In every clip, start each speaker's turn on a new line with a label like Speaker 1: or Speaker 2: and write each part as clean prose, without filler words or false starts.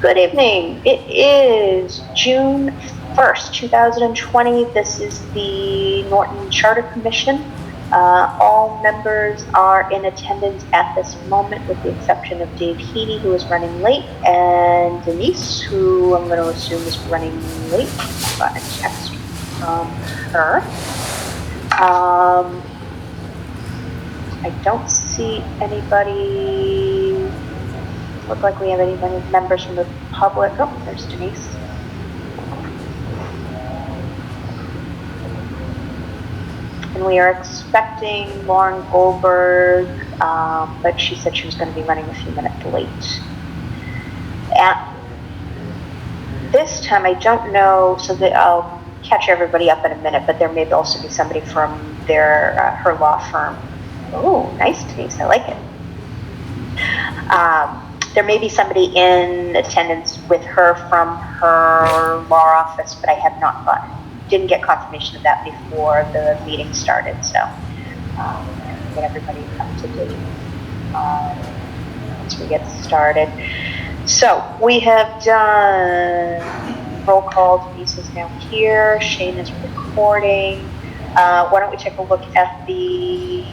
Speaker 1: Good evening. It is June 1st, 2020. This is the Norton Charter Commission. All members are in attendance at this moment with the exception of Dave Heaney, who is running late, and Denise, who I'm going to assume is running late. I got a text from her. I don't see anybody. Look like we have any members from the public. Oh, there's Denise. And we are expecting Lauren Goldberg, but she said she was going to be running a few minutes late. At this time, I don't know, so that I'll catch everybody up in a minute, but there may also be somebody from her law firm. Oh, nice, Denise, I like it. There may be somebody in attendance with her from her law office, but I have not didn't get confirmation of that before the meeting started, so get everybody up to date once we get started. So we have done roll call. Denise is now here. Shane is recording. Why don't we take a look at the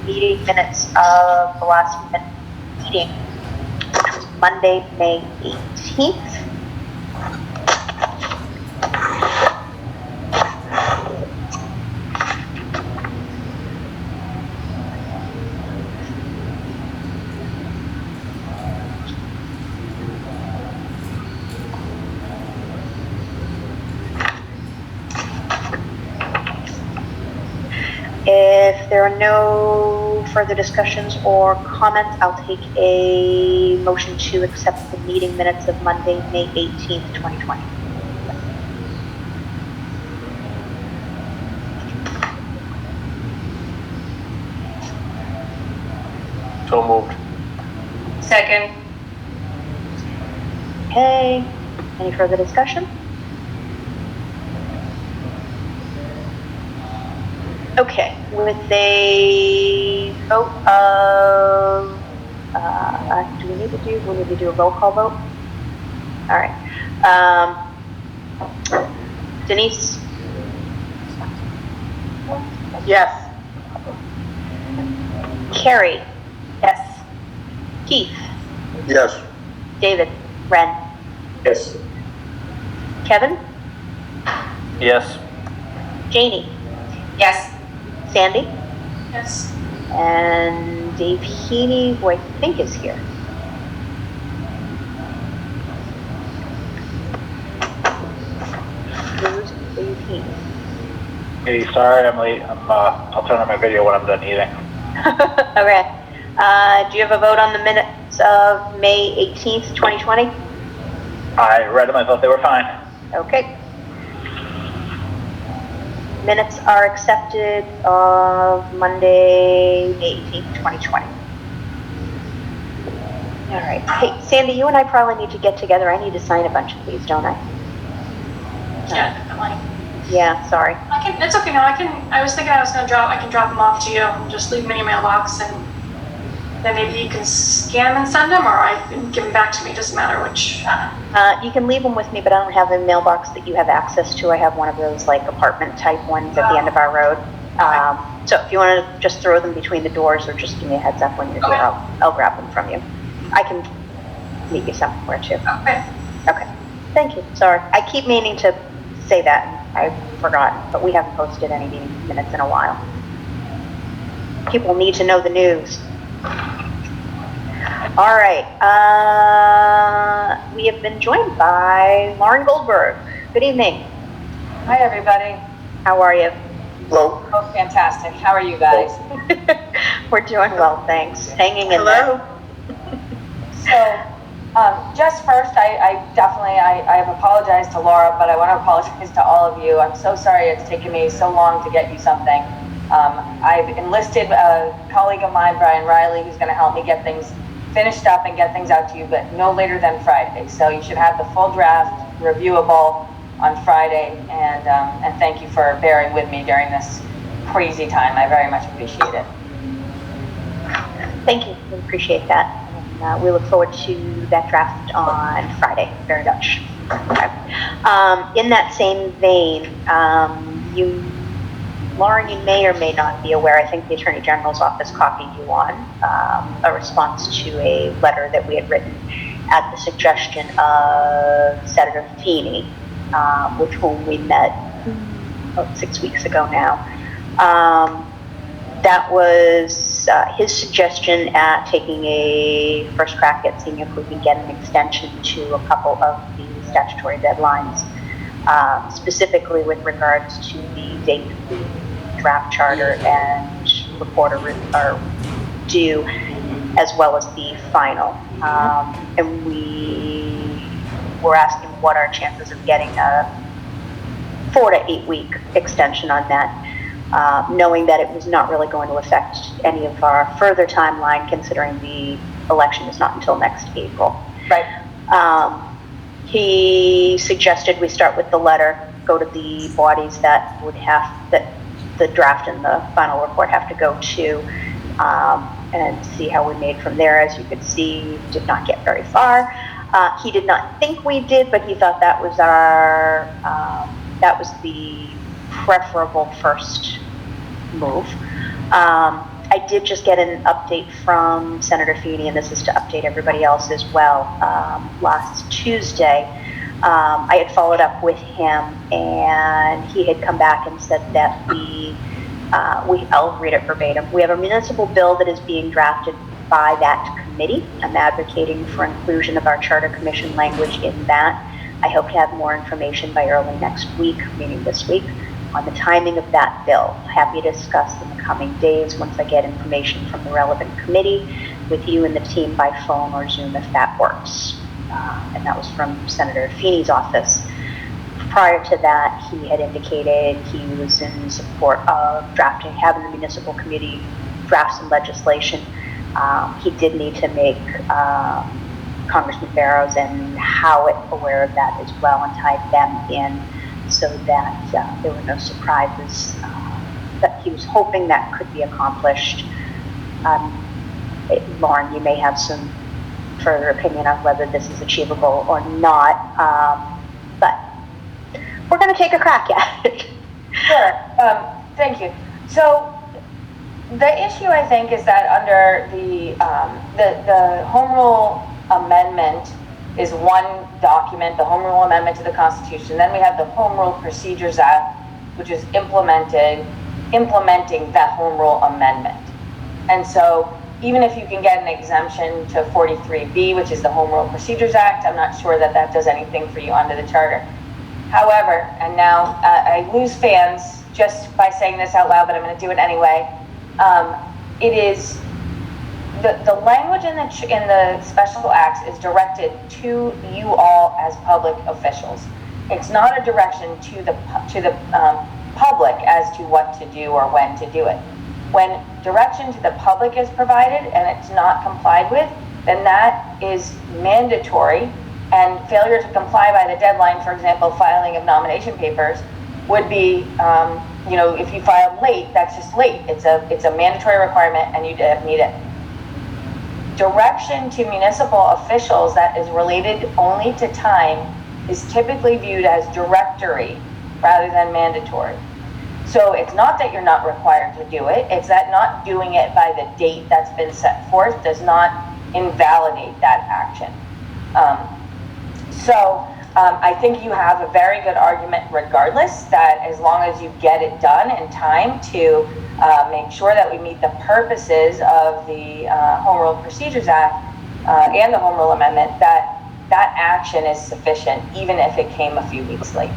Speaker 1: meeting minutes of the last meeting, which was Monday, May 18th. If there are no further discussions or comments, I'll take a motion to accept the meeting minutes of Monday, May 18th, 2020.
Speaker 2: So moved.
Speaker 3: Second.
Speaker 1: Okay, any further discussion? Okay, with a vote of, do we need to do a roll call vote? All right. Denise?
Speaker 3: Yes.
Speaker 1: Carrie?
Speaker 3: Yes.
Speaker 1: Keith?
Speaker 2: Yes.
Speaker 1: David? Ren?
Speaker 2: Yes.
Speaker 1: Kevin?
Speaker 2: Yes.
Speaker 1: Janie?
Speaker 3: Yes.
Speaker 1: Sandy?
Speaker 3: Yes.
Speaker 1: And Dave Heaney, who I think is here. Who's Dave Heaney?
Speaker 2: Hey, sorry I'm late. I'll turn on my video when I'm done eating.
Speaker 1: Okay. Do you have a vote on the minutes of May 18th, 2020?
Speaker 2: I read them. I thought they were fine.
Speaker 1: Okay. Minutes are accepted of Monday, May 18th, 2020. All right. Hey, Sandy, you and I probably need to get together. I need to sign a bunch of these, don't I?
Speaker 3: Yeah, definitely.
Speaker 1: Yeah, sorry.
Speaker 3: It's okay. No, I was thinking I can drop them off to you. Just leave them in your mailbox, and then maybe you can scan them and send them, or I can give them back to me. It doesn't matter which.
Speaker 1: You can leave them with me, but I don't have a mailbox that you have access to. I have one of those like apartment type ones at the end of our road. So if you want to just throw them between the doors, or just give me a heads up when you're here, I'll grab them from you. I can meet you somewhere too.
Speaker 3: Okay.
Speaker 1: Okay. Thank you. Sorry. I keep meaning to say that, and I've forgotten, but we haven't posted any meeting minutes in a while. People need to know the news. All right. We have been joined by Lauren Goldberg. Good evening.
Speaker 4: Hi, everybody.
Speaker 1: How are you?
Speaker 2: Hello.
Speaker 4: Oh, fantastic. How are you guys?
Speaker 1: We're doing well, thanks. Hanging in there.
Speaker 4: So, just first, I have apologized to Laura, but I want to apologize to all of you. I'm so sorry it's taken me so long to get you something. I've enlisted a colleague of mine, Brian Riley, who's going to help me get things finished up and get things out to you, but no later than Friday. So you should have the full draft reviewable on Friday, and thank you for bearing with me during this crazy time. I very much appreciate it.
Speaker 1: Thank you. We appreciate that. we look forward to that draft on Friday, very much. Okay. In that same vein, Lauren, you may or may not be aware, I think the Attorney General's office copied you on a response to a letter that we had written at the suggestion of Senator Feeney, with whom we met about 6 weeks ago now. That was his suggestion at taking a first crack at seeing if we could get an extension to a couple of the statutory deadlines, specifically with regards to the date the draft charter and report are due, as well as the final. And we were asking what our chances of getting a 4 to 8 week extension on that, knowing that it was not really going to affect any of our further timeline, considering the election is not until next April.
Speaker 4: Right.
Speaker 1: He suggested we start with the letter, go to the bodies that the draft and the final report have to go to, and see how we made from there. As you could see, did not get very far. He did not think we did, but he thought that was that was the preferable first move. I did just get an update from Senator Feeney, and this is to update everybody else as well. Last Tuesday, I had followed up with him, and he had come back and said that I'll read it verbatim. We have a municipal bill that is being drafted by that committee. I'm advocating for inclusion of our Charter Commission language in that. I hope to have more information by early next week, meaning this week, on the timing of that bill. Happy to discuss in the coming days once I get information from the relevant committee with you and the team by phone or Zoom if that works. And that was from Senator Feeney's office. Prior to that, he had indicated he was in support of having the municipal committee draft some legislation. He did need to make Congressman Barrows and Howitt aware of that as well and tie them in so that there were no surprises. That he was hoping that could be accomplished. Lauren, you may have some further opinion on whether this is achievable or not, but we're going to take a crack at it.
Speaker 4: Sure. Thank you. So the issue, I think, is that under the Home Rule Amendment is one document, the Home Rule Amendment to the Constitution. Then we have the Home Rule Procedures Act, which is implementing that Home Rule Amendment. And so even if you can get an exemption to 43B, which is the Home Rule Procedures Act, I'm not sure that that does anything for you under the Charter. However, and now I lose fans just by saying this out loud, but I'm going to do it anyway. It is the language in the special acts is directed to you all as public officials. It's not a direction to the public as to what to do or when to do it. When direction to the public is provided and it's not complied with, then that is mandatory, and failure to comply by the deadline, for example, filing of nomination papers, would be, if you file late, that's just late. It's a mandatory requirement, and you need it. Direction to municipal officials that is related only to time is typically viewed as directory rather than mandatory. So it's not that you're not required to do it, it's that not doing it by the date that's been set forth does not invalidate that action. I think you have a very good argument regardless, that as long as you get it done in time to make sure that we meet the purposes of the Home Rule Procedures Act and the Home Rule Amendment, that action is sufficient, even if it came a few weeks late.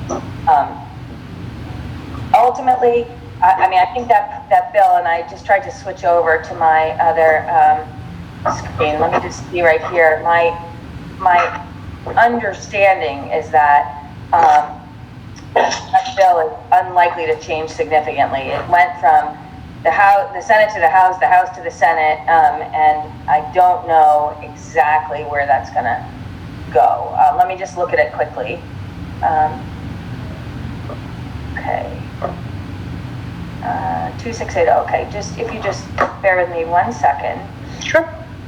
Speaker 4: Ultimately, I think that bill, and I just tried to switch over to my other screen. Let me just see right here. My understanding is that that bill is unlikely to change significantly. It went from the Senate to the House to the Senate, and I don't know exactly where that's going to go. Let me just look at it quickly. Okay. 2680. Okay, if you just bear with me 1 second.
Speaker 1: Sure.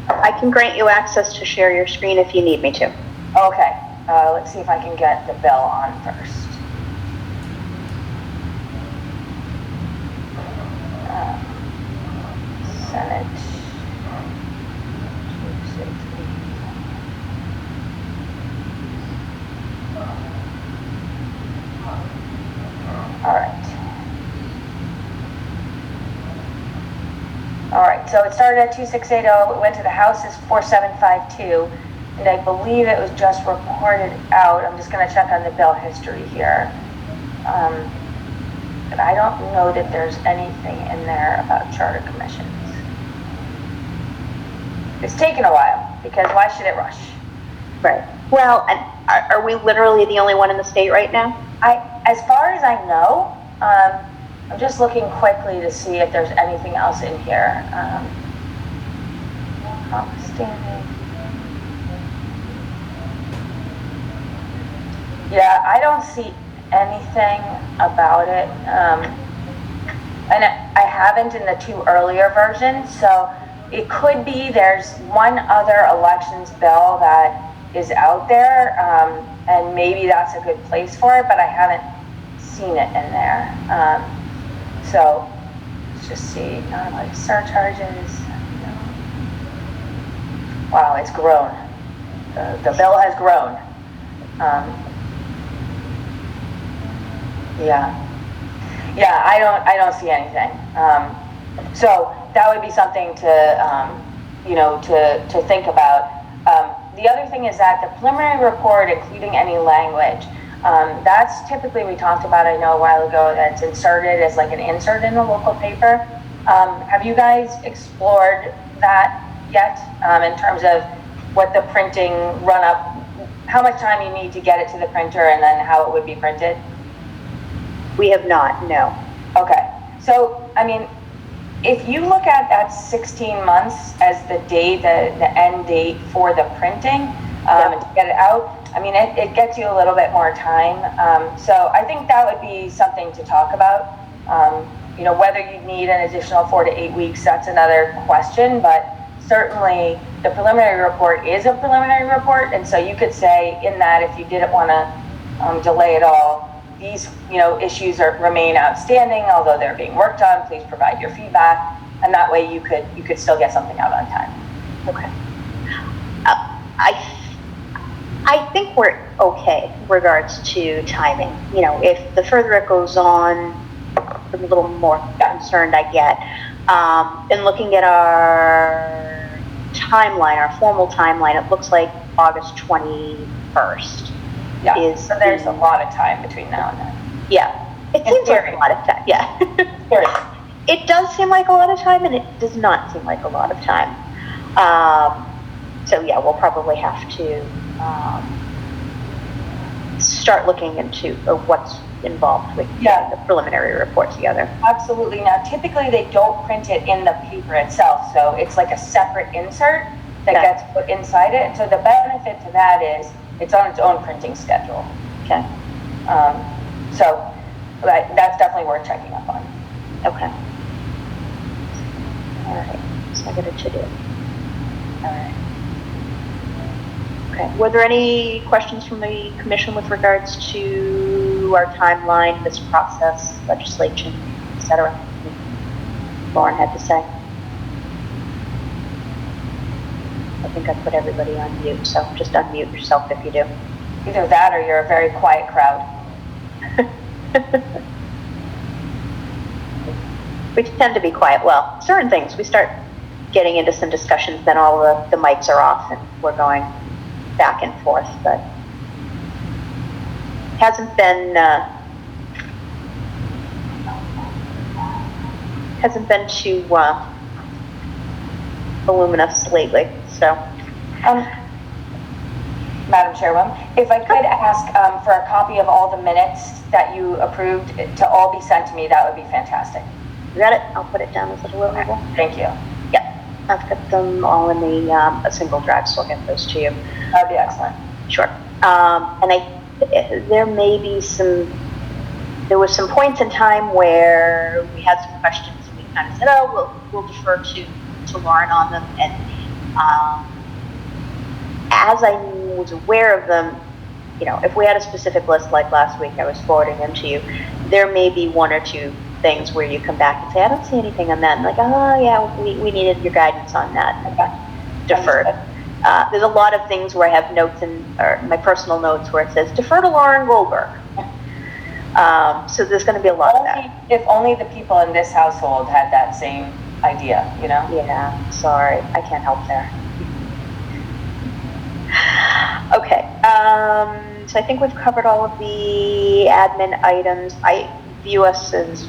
Speaker 1: I can grant you access to share your screen if you need me to.
Speaker 4: Okay, let's see if I can get the bill on first. Senate. 260. All right, so it started at 2680, it went to the House as 4752, and I believe it was just reported out. I'm just going to check on the bill history here. But I don't know that there's anything in there about charter commissions. It's taken a while, because why should it rush?
Speaker 1: Right. Well, and are we literally the only one in the state right now?
Speaker 4: As far as I know, I'm just looking quickly to see if there's anything else in here. Outstanding. Yeah, I don't see anything about it. And I haven't in the two earlier versions, so it could be there's one other elections bill that is out there, and maybe that's a good place for it, but I haven't seen it in there. So let's just see, like surcharges. Wow, it's grown. The bill has grown. Yeah, I don't see anything. So that would be something to to think about. The other thing is that the preliminary report, including any language, that's typically, we talked about, I know a while ago, that's inserted as like an insert in the local paper. Have you guys explored that yet, in terms of what the printing run up, how much time you need to get it to the printer, and then how it would be printed?
Speaker 1: We have not, no.
Speaker 4: Okay, so, I mean, if you look at that 16 months as the date, the end date for the printing, and to get it out, I mean, it gets you a little bit more time. So I think that would be something to talk about. Whether you need an additional 4 to 8 weeks, that's another question, but certainly the preliminary report is a preliminary report, and so you could say in that, if you didn't want to delay it all, these issues remain outstanding, although they're being worked on, please provide your feedback, and that way you could still get something out on time.
Speaker 1: Okay. I think we're okay in regards to timing. If the further it goes on, the little more concerned I get. And looking at our timeline, our formal timeline, it looks like August 21st.
Speaker 4: Yeah, so there's a lot of time between now and then.
Speaker 1: Yeah, it seems like a lot of time, yeah. It does seem like a lot of time, and it does not seem like a lot of time. So yeah, we'll probably have to start looking into what's involved with getting the preliminary report together. Absolutely.
Speaker 4: Now, typically they don't print it in the paper itself, so it's like a separate insert that gets put inside it. So the benefit to that is it's on its own printing schedule.
Speaker 1: Okay.
Speaker 4: So that's definitely worth checking up on.
Speaker 1: Okay. All right. So I got a to-do.
Speaker 4: All right.
Speaker 1: Okay. Were there any questions from the commission with regards to our timeline, this process, legislation, etc.? Lauren had to say. I think I put everybody on mute, so just unmute yourself if you do.
Speaker 4: Either that or you're a very quiet crowd.
Speaker 1: We tend to be quiet. Well, certain things, we start getting into some discussions, then all the mics are off and we're going back and forth, but hasn't been too voluminous lately, so.
Speaker 4: Madam Chairwoman, if I could ask for a copy of all the minutes that you approved to all be sent to me, that would be fantastic.
Speaker 1: You got it? I'll put it down as a deliverable.
Speaker 4: Thank you.
Speaker 1: Yeah, I've got them all in a single drive, so I'll get those to you.
Speaker 4: That'd be excellent.
Speaker 1: Sure. And there may be there was some points in time where we had some questions and we kind of said, oh, we'll defer to Lauren on them. And As I was aware of them, if we had a specific list like last week, I was forwarding them to you, there may be one or two things where you come back and say, I don't see anything on that. And like, oh yeah, we needed your guidance on that. I got deferred. There's a lot of things where I have notes or my personal notes where it says, defer to Lauren Goldberg. So there's going to be a lot of that.
Speaker 4: If only the people in this household had that same idea,
Speaker 1: Yeah, sorry, I can't help there. Okay, so I think we've covered all of the admin items. I view us as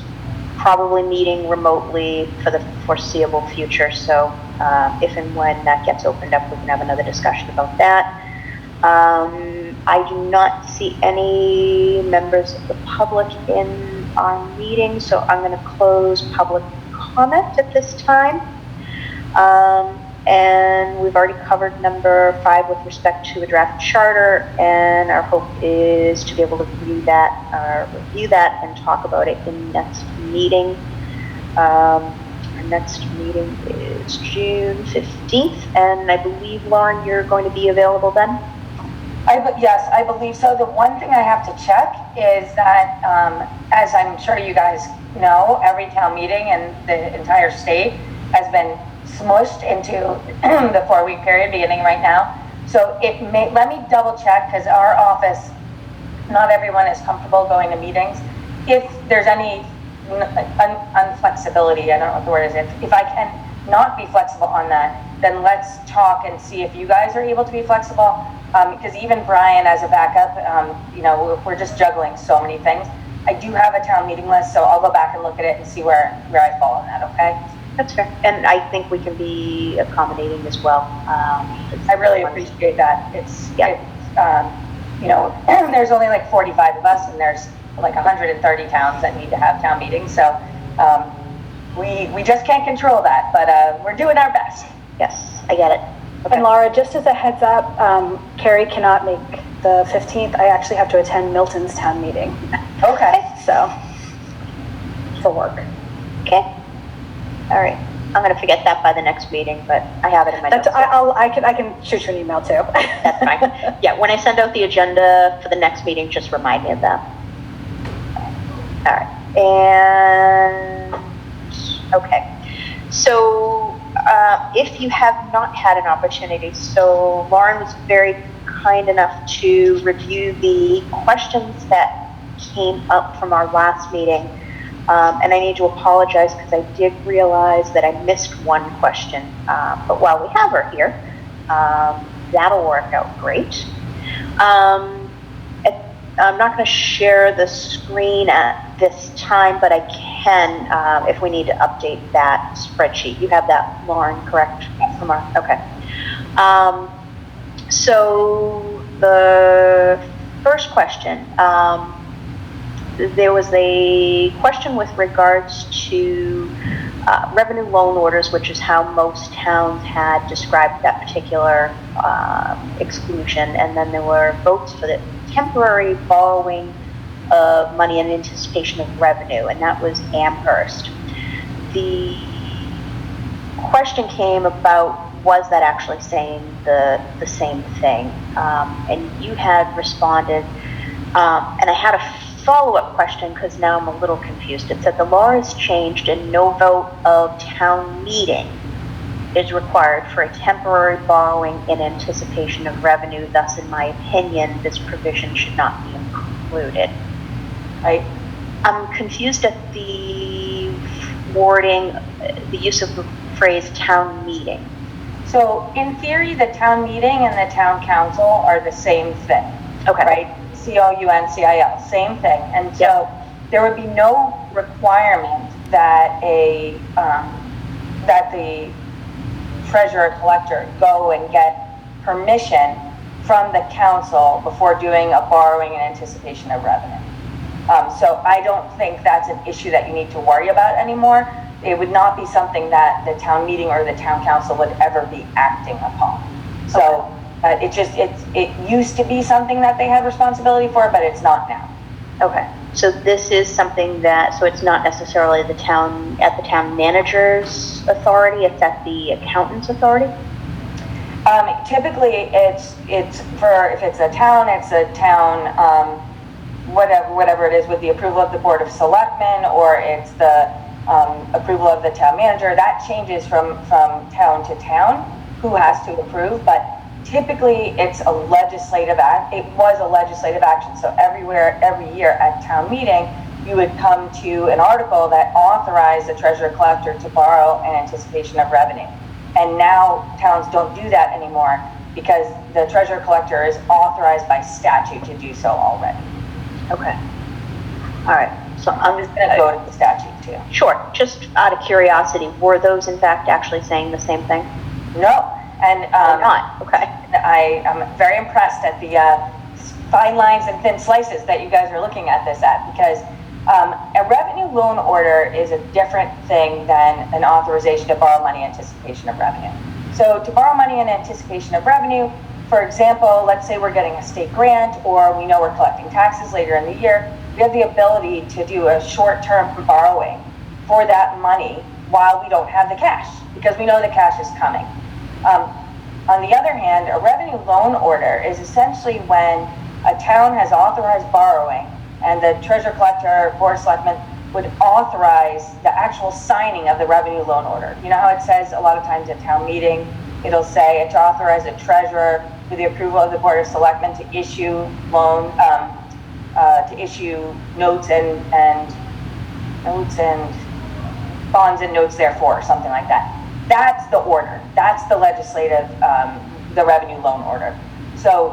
Speaker 1: probably meeting remotely for the foreseeable future, so if and when that gets opened up, we can have another discussion about that. I do not see any members of the public in our meeting, so I'm going to close public comment at this time. And we've already covered number 5 with respect to a draft charter, and our hope is to be able to review that and talk about it in the next meeting. Our next meeting is June 15th, and I believe, Lauren, you're going to be available then?
Speaker 4: Yes, I believe so. The one thing I have to check is that, as I'm sure you guys know, every town meeting in the entire state has been smushed into the 4-week period beginning right now. So let me double check, because our office, not everyone is comfortable going to meetings. If there's any unflexibility, I don't know what the word is, if I can not be flexible on that, then let's talk and see if you guys are able to be flexible. Because even Brian as a backup, we're just juggling so many things. I do have a town meeting list, so I'll go back and look at it and see where I fall on that, okay?
Speaker 1: That's fair. And I think we can be accommodating as well.
Speaker 4: I really appreciate that. There's only like 45 of us, and there's like 130 towns that need to have town meetings, so we just can't control that, but we're doing our best.
Speaker 1: Yes, I get it. Okay.
Speaker 5: And Laura, just as a heads up, Carrie cannot make the 15th. I actually have to attend Milton's town meeting.
Speaker 4: Okay.
Speaker 5: So, for work.
Speaker 1: Okay. All right. I'm going to forget that by the next meeting, but I have it in my notes.
Speaker 5: I can shoot you an email too.
Speaker 1: That's fine. Yeah, when I send out the agenda for the next meeting, just remind me of that. All right. And, okay. So, if you have not had an opportunity, so Lauren was very kind enough to review the questions that came up from our last meeting. And I need to apologize because I did realize that I missed one question. But while we have her here, that'll work out great. I'm not going to share the screen at this time, but I can if we need to update that spreadsheet. You have that, Lauren, correct? Okay. So the first question, there was a question with regards to revenue loan orders, which is how most towns had described that particular exclusion, and then there were votes for the temporary borrowing of money in anticipation of revenue, and that was Amherst. The question came about, was that actually saying the same thing? And you had responded, and I had a follow-up question because now I'm a little confused. It said the law has changed and no vote of town meeting is required for a temporary borrowing in anticipation of revenue. Thus, in my opinion, this provision should not be included. I'm confused at the wording, the use of the phrase town meeting.
Speaker 4: So in theory, the town meeting and the town council are the same thing. Okay. Right? COUNCIL, same thing. And so there would be no requirement that that the treasurer collector go and get permission from the council before doing a borrowing in anticipation of revenue. So I don't think that's an issue that you need to worry about anymore. It would not be something that the town meeting or the town council would ever be acting upon. So it used to be something that they had responsibility for, but it's not now.
Speaker 1: Okay. So this is something so it's not necessarily at the town manager's authority, it's at the accountant's authority?
Speaker 4: Typically, it's for, if it's a town, whatever it is, with the approval of the Board of Selectmen, or it's the approval of the town manager. That changes from town to town, who has to approve, but typically it's a legislative act. It was a legislative action, so every year at town meeting, you would come to an article that authorized the treasurer collector to borrow in anticipation of revenue. And now towns don't do that anymore because the treasurer collector is authorized by statute to do so already.
Speaker 1: Okay. All right. So I'm
Speaker 4: just going to go to the statute too.
Speaker 1: Sure. Just out of curiosity, were those in fact actually saying the same thing?
Speaker 4: No. And
Speaker 1: not. Okay.
Speaker 4: I am very impressed at the fine lines and thin slices that you guys are looking at this at, because a revenue loan order is a different thing than an authorization to borrow money in anticipation of revenue. So to borrow money in anticipation of revenue, for example, let's say we're getting a state grant, or we know we're collecting taxes later in the year, we have the ability to do a short-term borrowing for that money while we don't have the cash, because we know the cash is coming. On the other hand, a revenue loan order is essentially when a town has authorized borrowing and the treasurer collector, board of selectmen would authorize the actual signing of the revenue loan order. You know how it says a lot of times at town meeting, it'll say to authorize a treasurer with the approval of the board of selectmen to issue notes and bonds and notes therefore, or something like that. That's the order. That's the legislative, the revenue loan order. So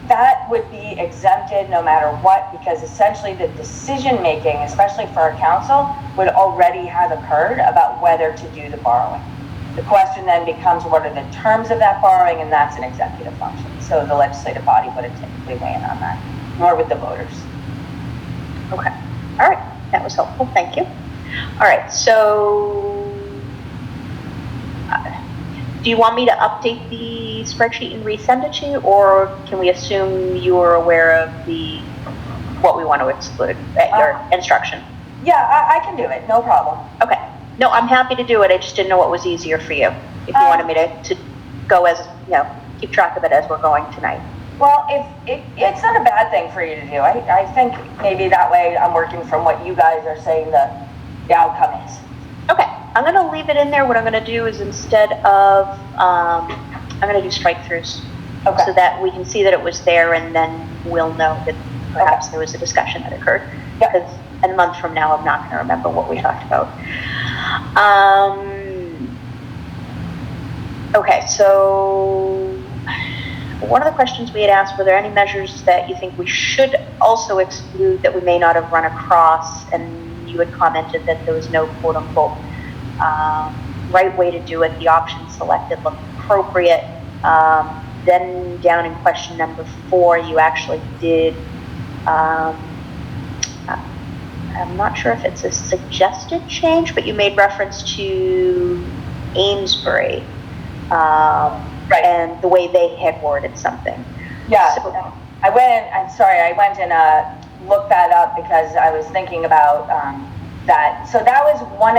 Speaker 4: that would be exempted no matter what, because essentially the decision making, especially for our council, would already have occurred about whether to do the borrowing. The question then becomes, what are the terms of that borrowing, and that's an executive function. So the legislative body wouldn't typically weigh in on that, nor would the voters.
Speaker 1: Okay. All right. That was helpful. Thank you. All right. So do you want me to update the spreadsheet and resend it to you, or can we assume you are aware of what we want to exclude at your instruction?
Speaker 4: Yeah, I can do it. No problem.
Speaker 1: Okay. No, I'm happy to do it. I just didn't know what was easier for you. If you wanted me to go as, keep track of it as we're going tonight.
Speaker 4: Well, it's not a bad thing for you to do. I think maybe that way I'm working from what you guys are saying the outcome is.
Speaker 1: Okay. I'm going to leave it in there. What I'm going to do is, instead of, I'm going to do strike-throughs. Okay. So that we can see that it was there, and then we'll know that perhaps there was a discussion that occurred. Yep. Because a month from now, I'm not going to remember what we talked about. Okay, so one of the questions we had asked, were there any measures that you think we should also exclude that we may not have run across? And you had commented that there was no quote-unquote right way to do it. The option selected looked appropriate. Then down in question number 4, you actually did, I'm not sure if it's a suggested change, but you made reference to Amesbury, right, and the way they had worded something.
Speaker 4: Yeah,
Speaker 1: so,
Speaker 4: I went and looked that up because I was thinking about that. So that was one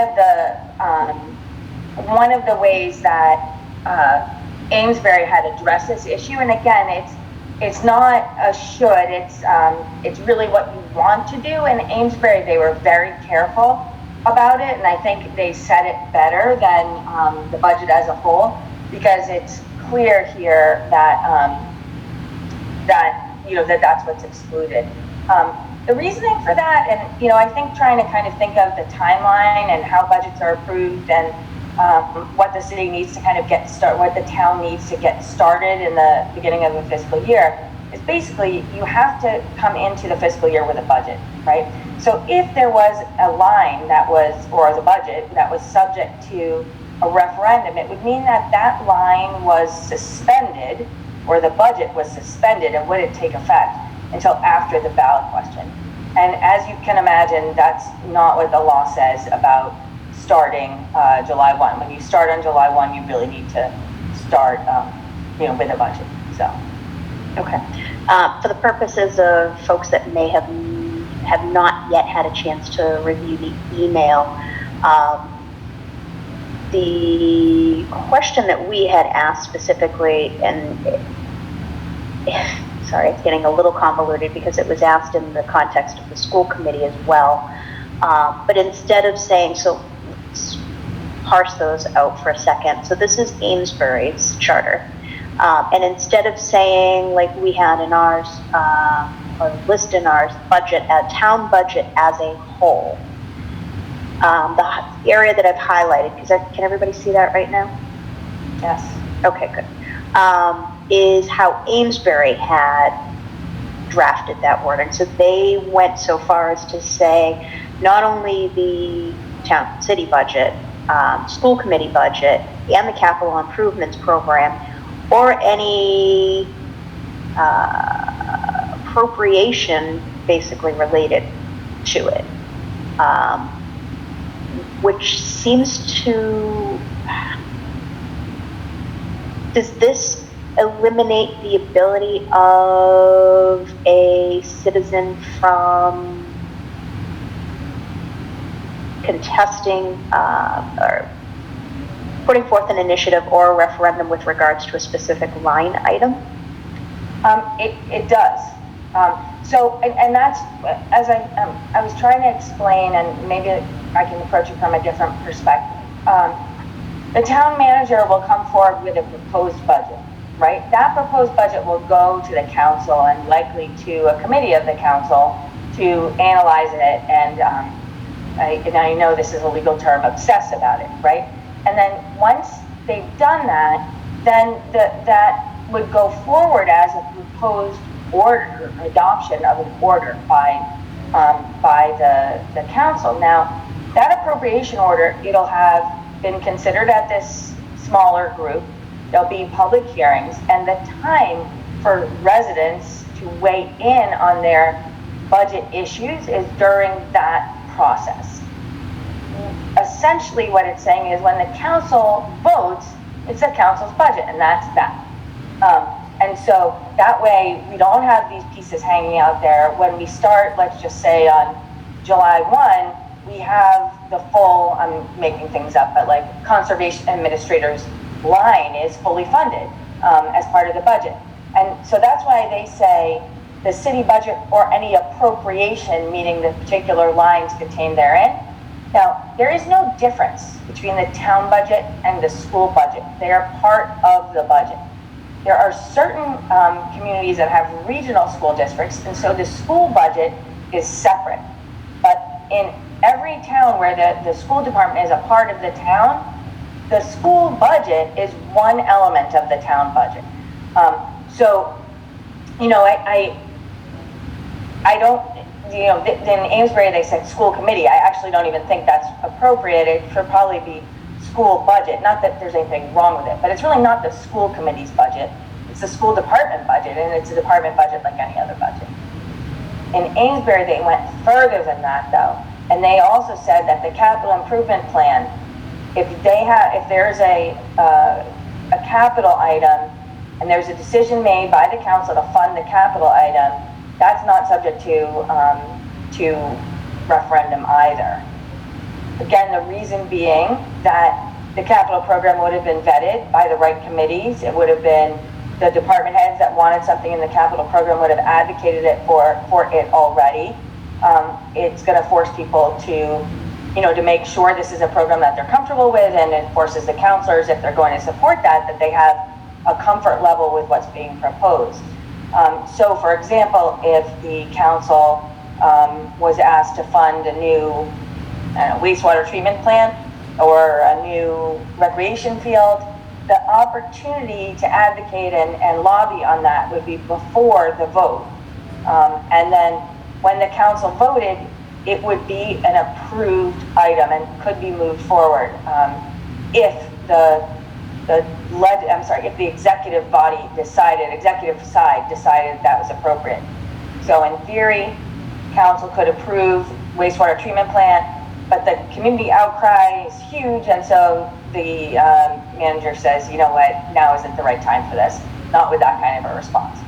Speaker 4: of the ways that Amesbury had addressed this issue. And again, it's not a should, it's really what you want to do. And Amesbury, they were very careful about it, and I think they said it better than the budget as a whole, because it's clear here that that's what's excluded. The reasoning for that, and I think trying to kind of think of the timeline and how budgets are approved, and what the city needs to kind of get started, what the town needs to get started in the beginning of a fiscal year, is basically you have to come into the fiscal year with a budget, right? So if there was a line or the budget that was subject to a referendum, it would mean that that line was suspended, or the budget was suspended, and wouldn't take effect until after the ballot question. And as you can imagine, that's not what the law says about starting July 1. When you start on July 1, you really need to start, with a budget. So,
Speaker 1: okay. For the purposes of folks that may have not yet had a chance to review the email, the question that we had asked specifically, and sorry, it's getting a little convoluted because it was asked in the context of the school committee as well. But instead of saying, so let's parse those out for a second. So this is Amesbury's charter. And instead of saying, like we had in ours, or list in ours, budget, town budget as a whole, the area that I've highlighted, because can everybody see that right now?
Speaker 4: Yes.
Speaker 1: Okay, good. Is how Amesbury had drafted that wording. So they went so far as to say not only the town city budget, school committee budget, and the capital improvements program, or any appropriation basically related to it, which seems to, does this eliminate the ability of a citizen from contesting or putting forth an initiative or a referendum with regards to a specific line item?
Speaker 4: It does. So, and that's, as I was trying to explain, and maybe I can approach it from a different perspective. The town manager will come forward with a proposed budget, right? That proposed budget will go to the council and likely to a committee of the council to analyze it, and I know this is a legal term, obsess about it, right? And then once they've done that, then that would go forward as a proposed order, adoption of an order by the council. Now, that appropriation order, it'll have been considered at this smaller group. There'll be public hearings, and the time for residents to weigh in on their budget issues is during that process. Essentially what it's saying is when the council votes, it's the council's budget, and that's that. And so that way we don't have these pieces hanging out there. When we start, let's just say on July 1, we have the full, I'm making things up, but like conservation administrator's line is fully funded as part of the budget. And so that's why they say the city budget or any appropriation, meaning the particular lines contained therein. Now, there is no difference between the town budget and the school budget. They are part of the budget. There are certain communities that have regional school districts, and so the school budget is separate. But in every town where the school department is a part of the town, the school budget is one element of the town budget. So, you know, I don't, you know, in Amesbury they said school committee. I actually don't even think that's appropriate. It should probably be school budget. Not that there's anything wrong with it, but it's really not the school committee's budget. It's the school department budget, and it's a department budget like any other budget. In Amesbury, they went further than that, though, and they also said that the capital improvement plan, if there's a capital item, and there's a decision made by the council to fund the capital item, that's not subject to referendum either. Again, the reason being that the capital program would have been vetted by the right committees. It would have been the department heads that wanted something in the capital program would have advocated it for it already. It's going to force people to, you know, to make sure this is a program that they're comfortable with, and it forces the counselors, if they're going to support that they have a comfort level with what's being proposed. So, for example, if the council was asked to fund a new wastewater treatment plant or a new recreation field, the opportunity to advocate and lobby on that would be before the vote. And then when the council voted, it would be an approved item and could be moved forward if if the executive side decided that was appropriate. So in theory, council could approve wastewater treatment plant, but the community outcry is huge, and so the manager says, you know what, now isn't the right time for this, not with that kind of a response.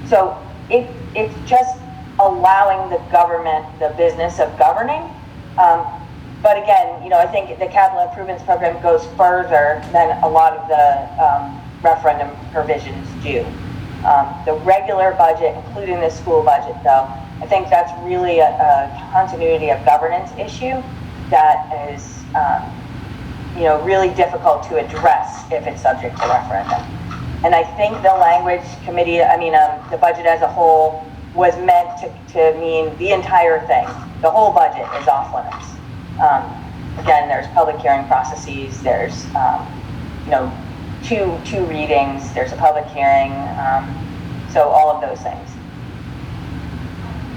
Speaker 4: So it's just allowing the government the business of governing. But again, I think the capital improvements program goes further than a lot of the referendum provisions do. The regular budget, including the school budget, though, I think that's really a continuity of governance issue that is, really difficult to address if it's subject to referendum. And I think the language committee, the budget as a whole was meant to mean the entire thing. The whole budget is off limits. Again, there's public hearing processes, there's, two readings, there's a public hearing, so all of those things.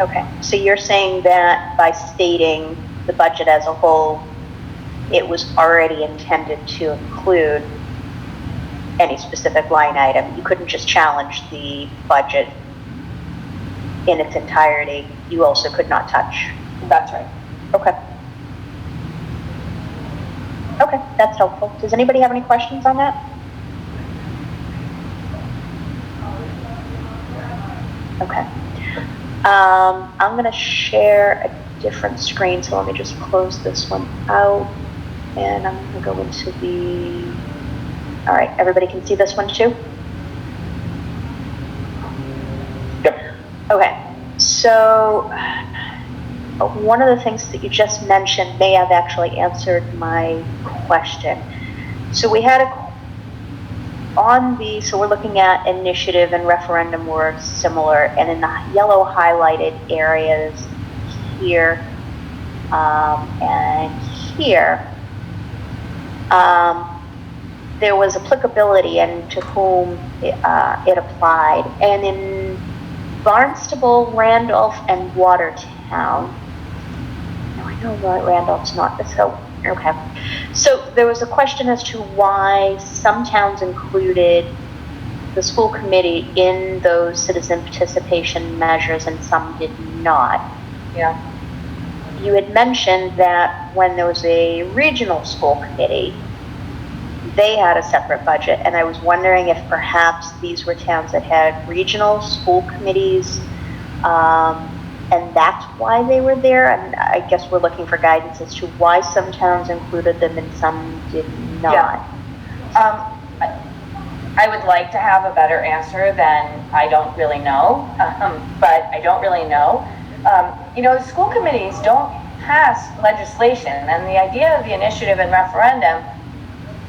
Speaker 1: Okay, so you're saying that by stating the budget as a whole, it was already intended to include any specific line item. You couldn't just challenge the budget in its entirety. You also could not touch.
Speaker 4: That's right.
Speaker 1: Okay. Okay, that's helpful. Does anybody have any questions on that? Okay. I'm going to share a different screen, so let me just close this one out. And I'm going to go into the... All right, everybody can see this one too?
Speaker 2: Yep.
Speaker 1: Okay, so one of the things that you just mentioned may have actually answered my question. So we had so we're looking at initiative and referendum were similar, and in the yellow highlighted areas here and here, there was applicability and to whom it applied. And in Barnstable, Randolph, and Watertown, I know Randolph's not, so, okay. So there was a question as to why some towns included the school committee in those citizen participation measures and some did not.
Speaker 4: Yeah.
Speaker 1: You had mentioned that when there was a regional school committee, they had a separate budget, and I was wondering if perhaps these were towns that had regional school committees, and that's why they were there. And I guess we're looking for guidance as to why some towns included them and some did not.
Speaker 4: Yeah. I would like to have a better answer than I don't really know, but I don't really know. The school committees don't pass legislation, and the idea of the initiative and referendum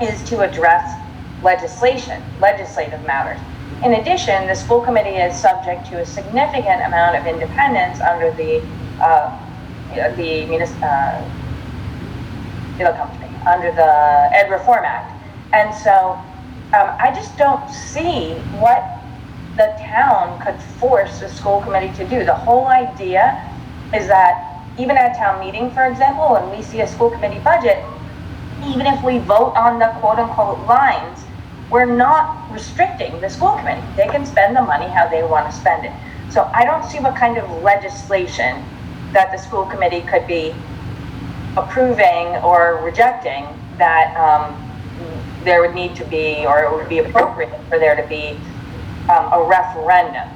Speaker 4: is to address legislative matters. In addition, the school committee is subject to a significant amount of independence under under the Ed Reform Act. And so I just don't see what the town could force the school committee to do. The whole idea is that even at town meeting, for example, when we see a school committee budget, even if we vote on the quote-unquote lines, we're not restricting the school committee. They can spend the money how they want to spend it. So I don't see what kind of legislation that the school committee could be approving or rejecting that there would need to be, or it would be appropriate for there to be a referendum.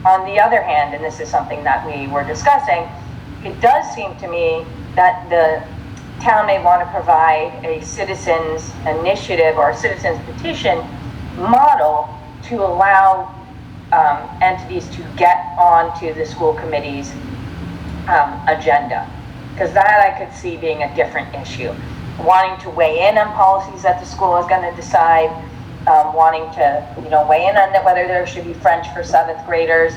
Speaker 4: On the other hand, and this is something that we were discussing, it does seem to me that the town may want to provide a citizens initiative or a citizens petition model to allow entities to get onto the school committee's agenda. Because that I could see being a different issue. Wanting to weigh in on policies that the school is going to decide, wanting to weigh in on whether there should be French for 7th graders.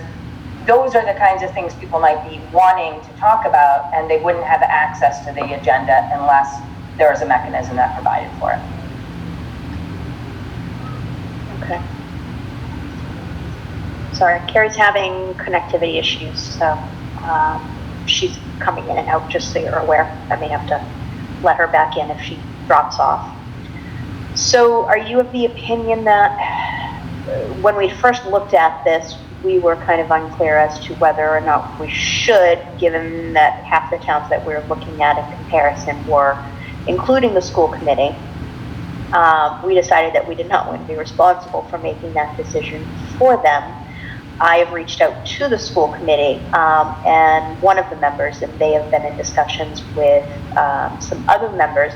Speaker 4: Those are the kinds of things people might be wanting to talk about, and they wouldn't have access to the agenda unless there was a mechanism that provided for it.
Speaker 1: Okay. Sorry, Carrie's having connectivity issues, so she's coming in and out, just so you're aware. I may have to let her back in if she drops off. So are you of the opinion that when we first looked at this, we were kind of unclear as to whether or not we should, given that half the towns that we're looking at in comparison were including the school committee, we decided that we did not want to be responsible for making that decision for them. I have reached out to the school committee and one of the members, and they have been in discussions with some other members.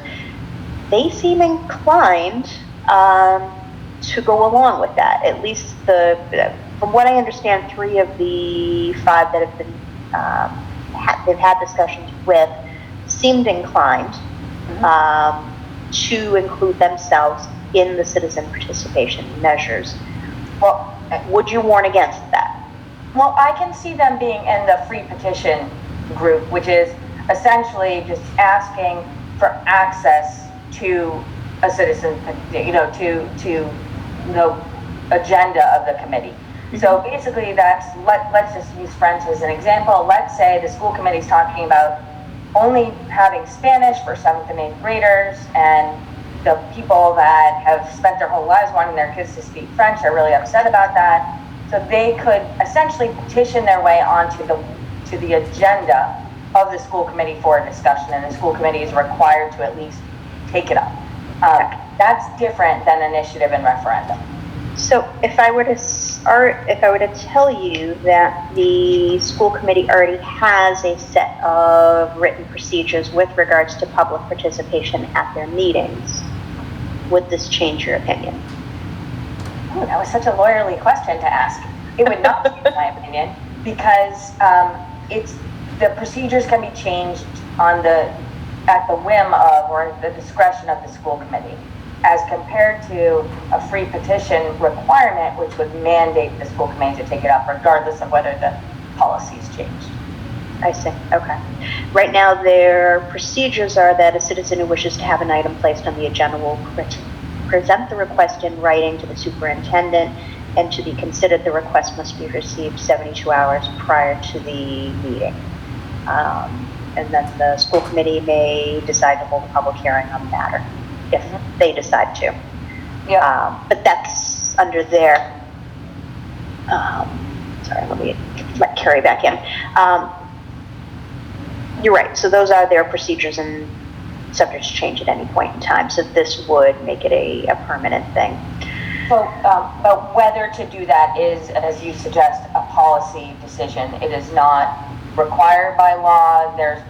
Speaker 1: They seem inclined to go along with that. At least from what I understand, 3 of the 5 that have been they've had discussions with seemed inclined to include themselves in the citizen participation measures. Well, would you warn against that?
Speaker 4: Well, I can see them being in the free petition group, which is essentially just asking for access to a citizen, to the agenda of the committee. So basically let's just use French as an example. Let's say the school committee is talking about only having Spanish for 7th and 8th graders, and the people that have spent their whole lives wanting their kids to speak French are really upset about that. So they could essentially petition their way onto the agenda of the school committee for a discussion, and the school committee is required to at least take it up. That's different than initiative and referendum.
Speaker 1: So if I were to tell you that the school committee already has a set of written procedures with regards to public participation at their meetings, would this change your opinion?
Speaker 4: Oh, that was such a lawyerly question to ask. It would not change my opinion, because the procedures can be changed at the whim of, or the discretion of the school committee, as compared to a free petition requirement, which would mandate the school committee to take it up regardless of whether the policy's changed.
Speaker 1: I see. Okay. Right now, their procedures are that a citizen who wishes to have an item placed on the agenda will present the request in writing to the superintendent, and to be considered, the request must be received 72 hours prior to the meeting. And then the school committee may decide to hold a public hearing on the matter if they decide to. Yeah. But that's under their, sorry, let me let Carrie back in. You're right, so those are their procedures and subject to change at any point in time. So this would make it a permanent thing.
Speaker 4: So, but whether to do that is, as you suggest, a policy decision. It is not required by law. There's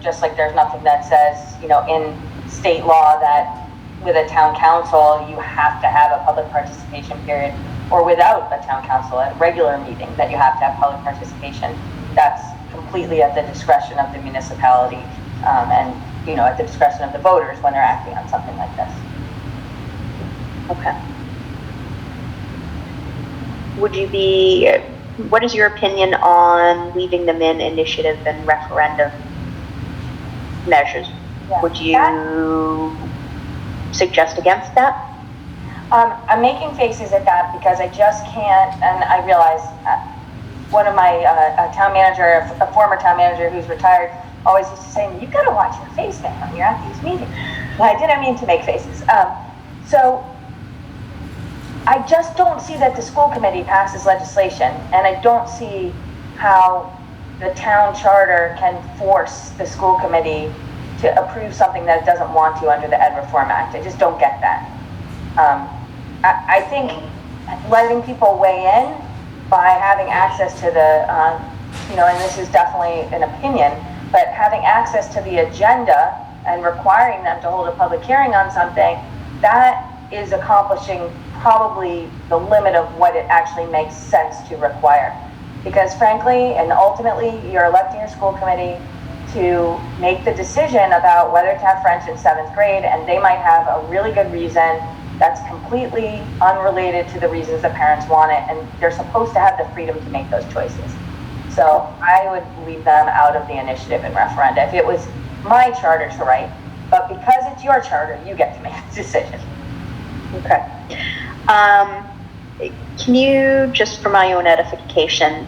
Speaker 4: nothing that says, in state law that with a town council, you have to have a public participation period, or without a town council at a regular meeting that you have to have public participation. That's completely at the discretion of the municipality, and, at the discretion of the voters when they're acting on something like this.
Speaker 1: Okay. What is your opinion on leaving them in initiative and referendum measures? Yeah. Would you suggest against that?
Speaker 4: I'm making faces at that because I just can't, and I realize one of my a former town manager who's retired, always used to say, "You've got to watch your face now when you're at these meetings." Well, I didn't mean to make faces. So I just don't see that the school committee passes legislation, and I don't see how the town charter can force the school committee to approve something that it doesn't want to under the Ed Reform Act. I just don't get that. I think letting people weigh in by having access to the, and this is definitely an opinion, but having access to the agenda and requiring them to hold a public hearing on something, that is accomplishing probably the limit of what it actually makes sense to require. Because frankly, and ultimately, you're electing your school committee to make the decision about whether to have French in 7th grade, and they might have a really good reason that's completely unrelated to the reasons the parents want it, and they're supposed to have the freedom to make those choices. So I would leave them out of the initiative and referenda if it was my charter to write, but because it's your charter, you get to make the decision.
Speaker 1: Okay. Can you, just for my own edification,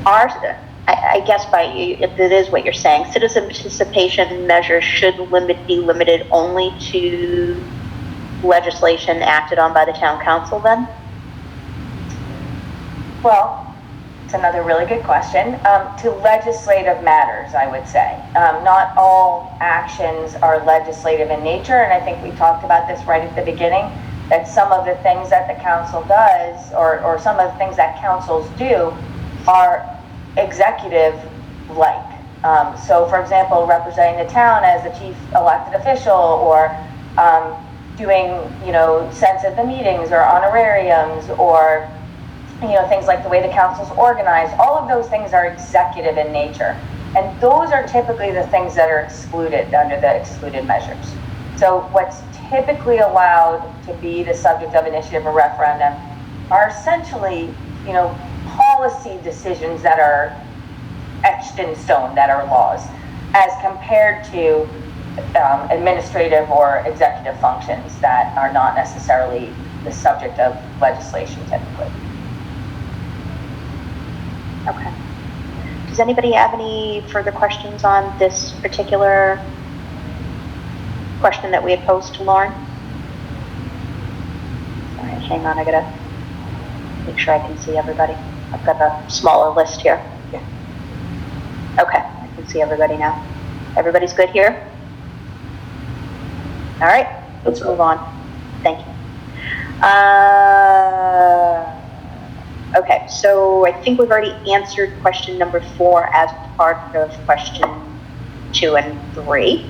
Speaker 1: I guess if it is what you're saying, citizen participation measures should be limited only to legislation acted on by the town council then?
Speaker 4: Well, It's another really good question. To legislative matters, I would say. Not all actions are legislative in nature, and I think we talked about this right at the beginning, that some of the things that the council does, or some of the things that councils do, are executive-like. So, for example, representing the town as the chief elected official, or doing, sense of the meetings, or honorariums, or things like the way the council's organized. All of those things are executive in nature. And those are typically the things that are excluded under the excluded measures. So what's typically allowed to be the subject of initiative or referendum are essentially, policy decisions that are etched in stone, that are laws, as compared to administrative or executive functions that are not necessarily the subject of legislation typically.
Speaker 1: Okay. Does anybody have any further questions on this particular question that we had posed to Lauren? All right, hang on, I gotta make sure I can see everybody. I've got a smaller list here. Yeah. Okay, I can see everybody now. Everybody's good here? All right, let's move on. Thank you. Okay, so I think we've already answered question number 4 as part of question 2 and 3.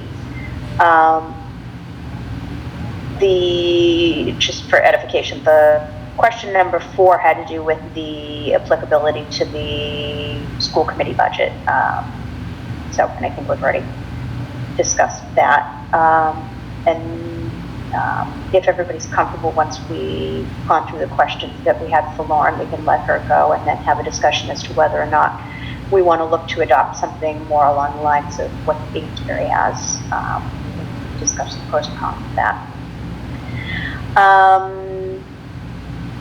Speaker 1: Just for edification, the question number 4 had to do with the applicability to the school committee budget. And I think we've already discussed that. If everybody's comfortable, once we've gone through the questions that we had for Lauren, we can let her go and then have a discussion as to whether or not we want to look to adopt something more along the lines of what Kingsbury has. Discuss the pros and cons of that.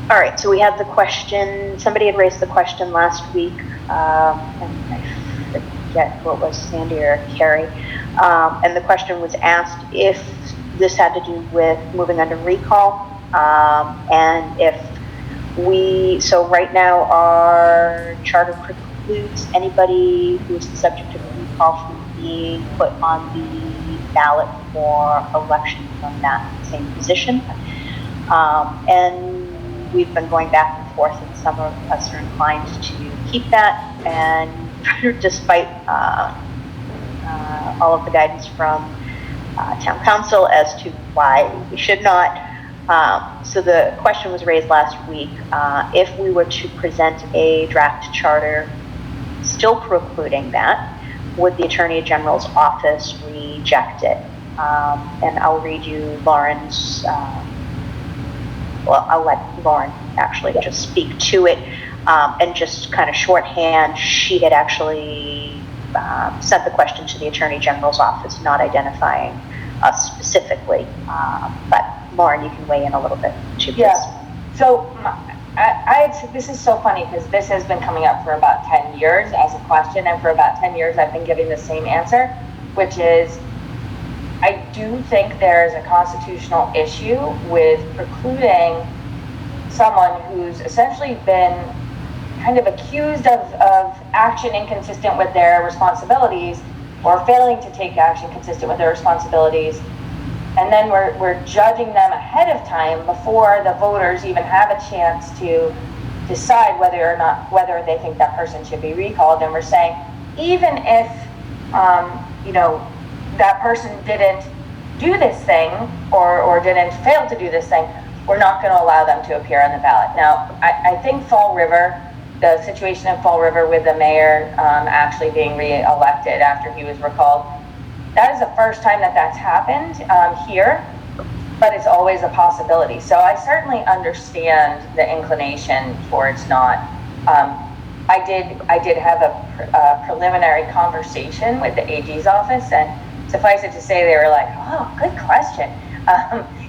Speaker 1: All right, so we had the question, somebody had raised the question last week, and I forget what was Sandy or Carrie, and the question was asked if this had to do with moving under recall, and if so right now our charter precludes anybody who's the subject of recall from being put on the ballot for election from that same position. And we've been going back and forth, and some of us are inclined to keep that, and despite all of the guidance from town council as to why we should not. So the question was raised last week, if we were to present a draft charter still precluding that, would the Attorney General's office reject it? And I'll read you Lauren's, I'll let Lauren actually just speak to it, and just kind of shorthand, she had actually sent the question to the Attorney General's office, not identifying us specifically. But Lauren, you can weigh in a little bit too, please.
Speaker 4: Yeah. So this is so funny because this has been coming up for about 10 years as a question, and for about 10 years I've been giving the same answer, which is I do think there is a constitutional issue with precluding someone who's essentially been kind of accused of action inconsistent with their responsibilities, or failing to take action consistent with their responsibilities, and then we're judging them ahead of time before the voters even have a chance to decide whether they think that person should be recalled. And we're saying, even if that person didn't do this thing or didn't fail to do this thing, we're not going to allow them to appear on the ballot. Now, I think Fall River, the situation in Fall River with the mayor actually being re-elected after he was recalled, that is the first time that that's happened here, but it's always a possibility. So I certainly understand the inclination towards not. I did have a preliminary conversation with the AG's office, and suffice it to say, they were like, "Oh, good question."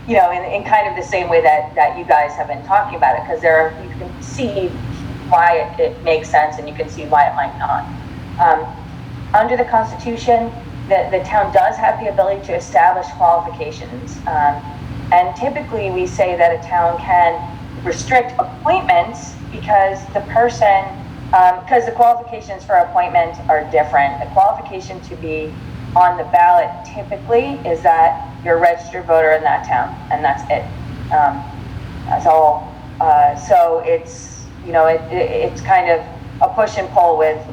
Speaker 4: In kind of the same way that you guys have been talking about it, because you can see why it makes sense, and you can see why it might not. Under the Constitution, the town does have the ability to establish qualifications, and typically we say that a town can restrict appointments because the person Because the qualifications for appointment are different. The qualification to be on the ballot typically is that you're a registered voter in that town, and that's it. That's all. So it's, you know, it's kind of a push and pull with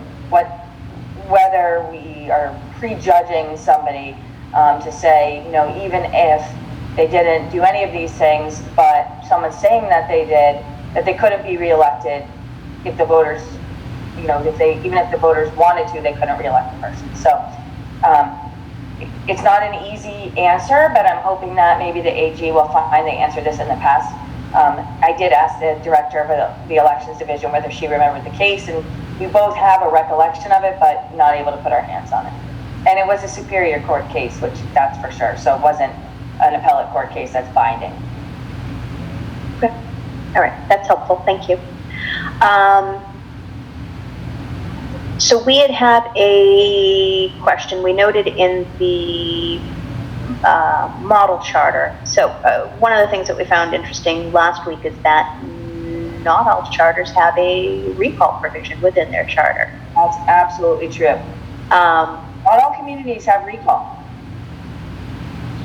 Speaker 4: whether we are prejudging somebody to say, you know, even if they didn't do any of these things, but someone's saying that they did, that they couldn't be reelected if the voters, you know, even if the voters wanted to, they couldn't reelect the person. So it's not an easy answer, but I'm hoping that maybe the AG will find they answered this in the past. I did ask the director of the elections division whether she remembered the case, and we both have a recollection of it, but not able to put our hands on it. And it was a Superior Court case, which that's for sure. So it wasn't an appellate court case that's binding.
Speaker 1: Okay. All right, that's helpful. Thank you. So we had a question we noted in the model charter. So one of the things that we found interesting last week is that not all charters have a recall provision within their charter.
Speaker 4: That's absolutely true. Not all communities have recall.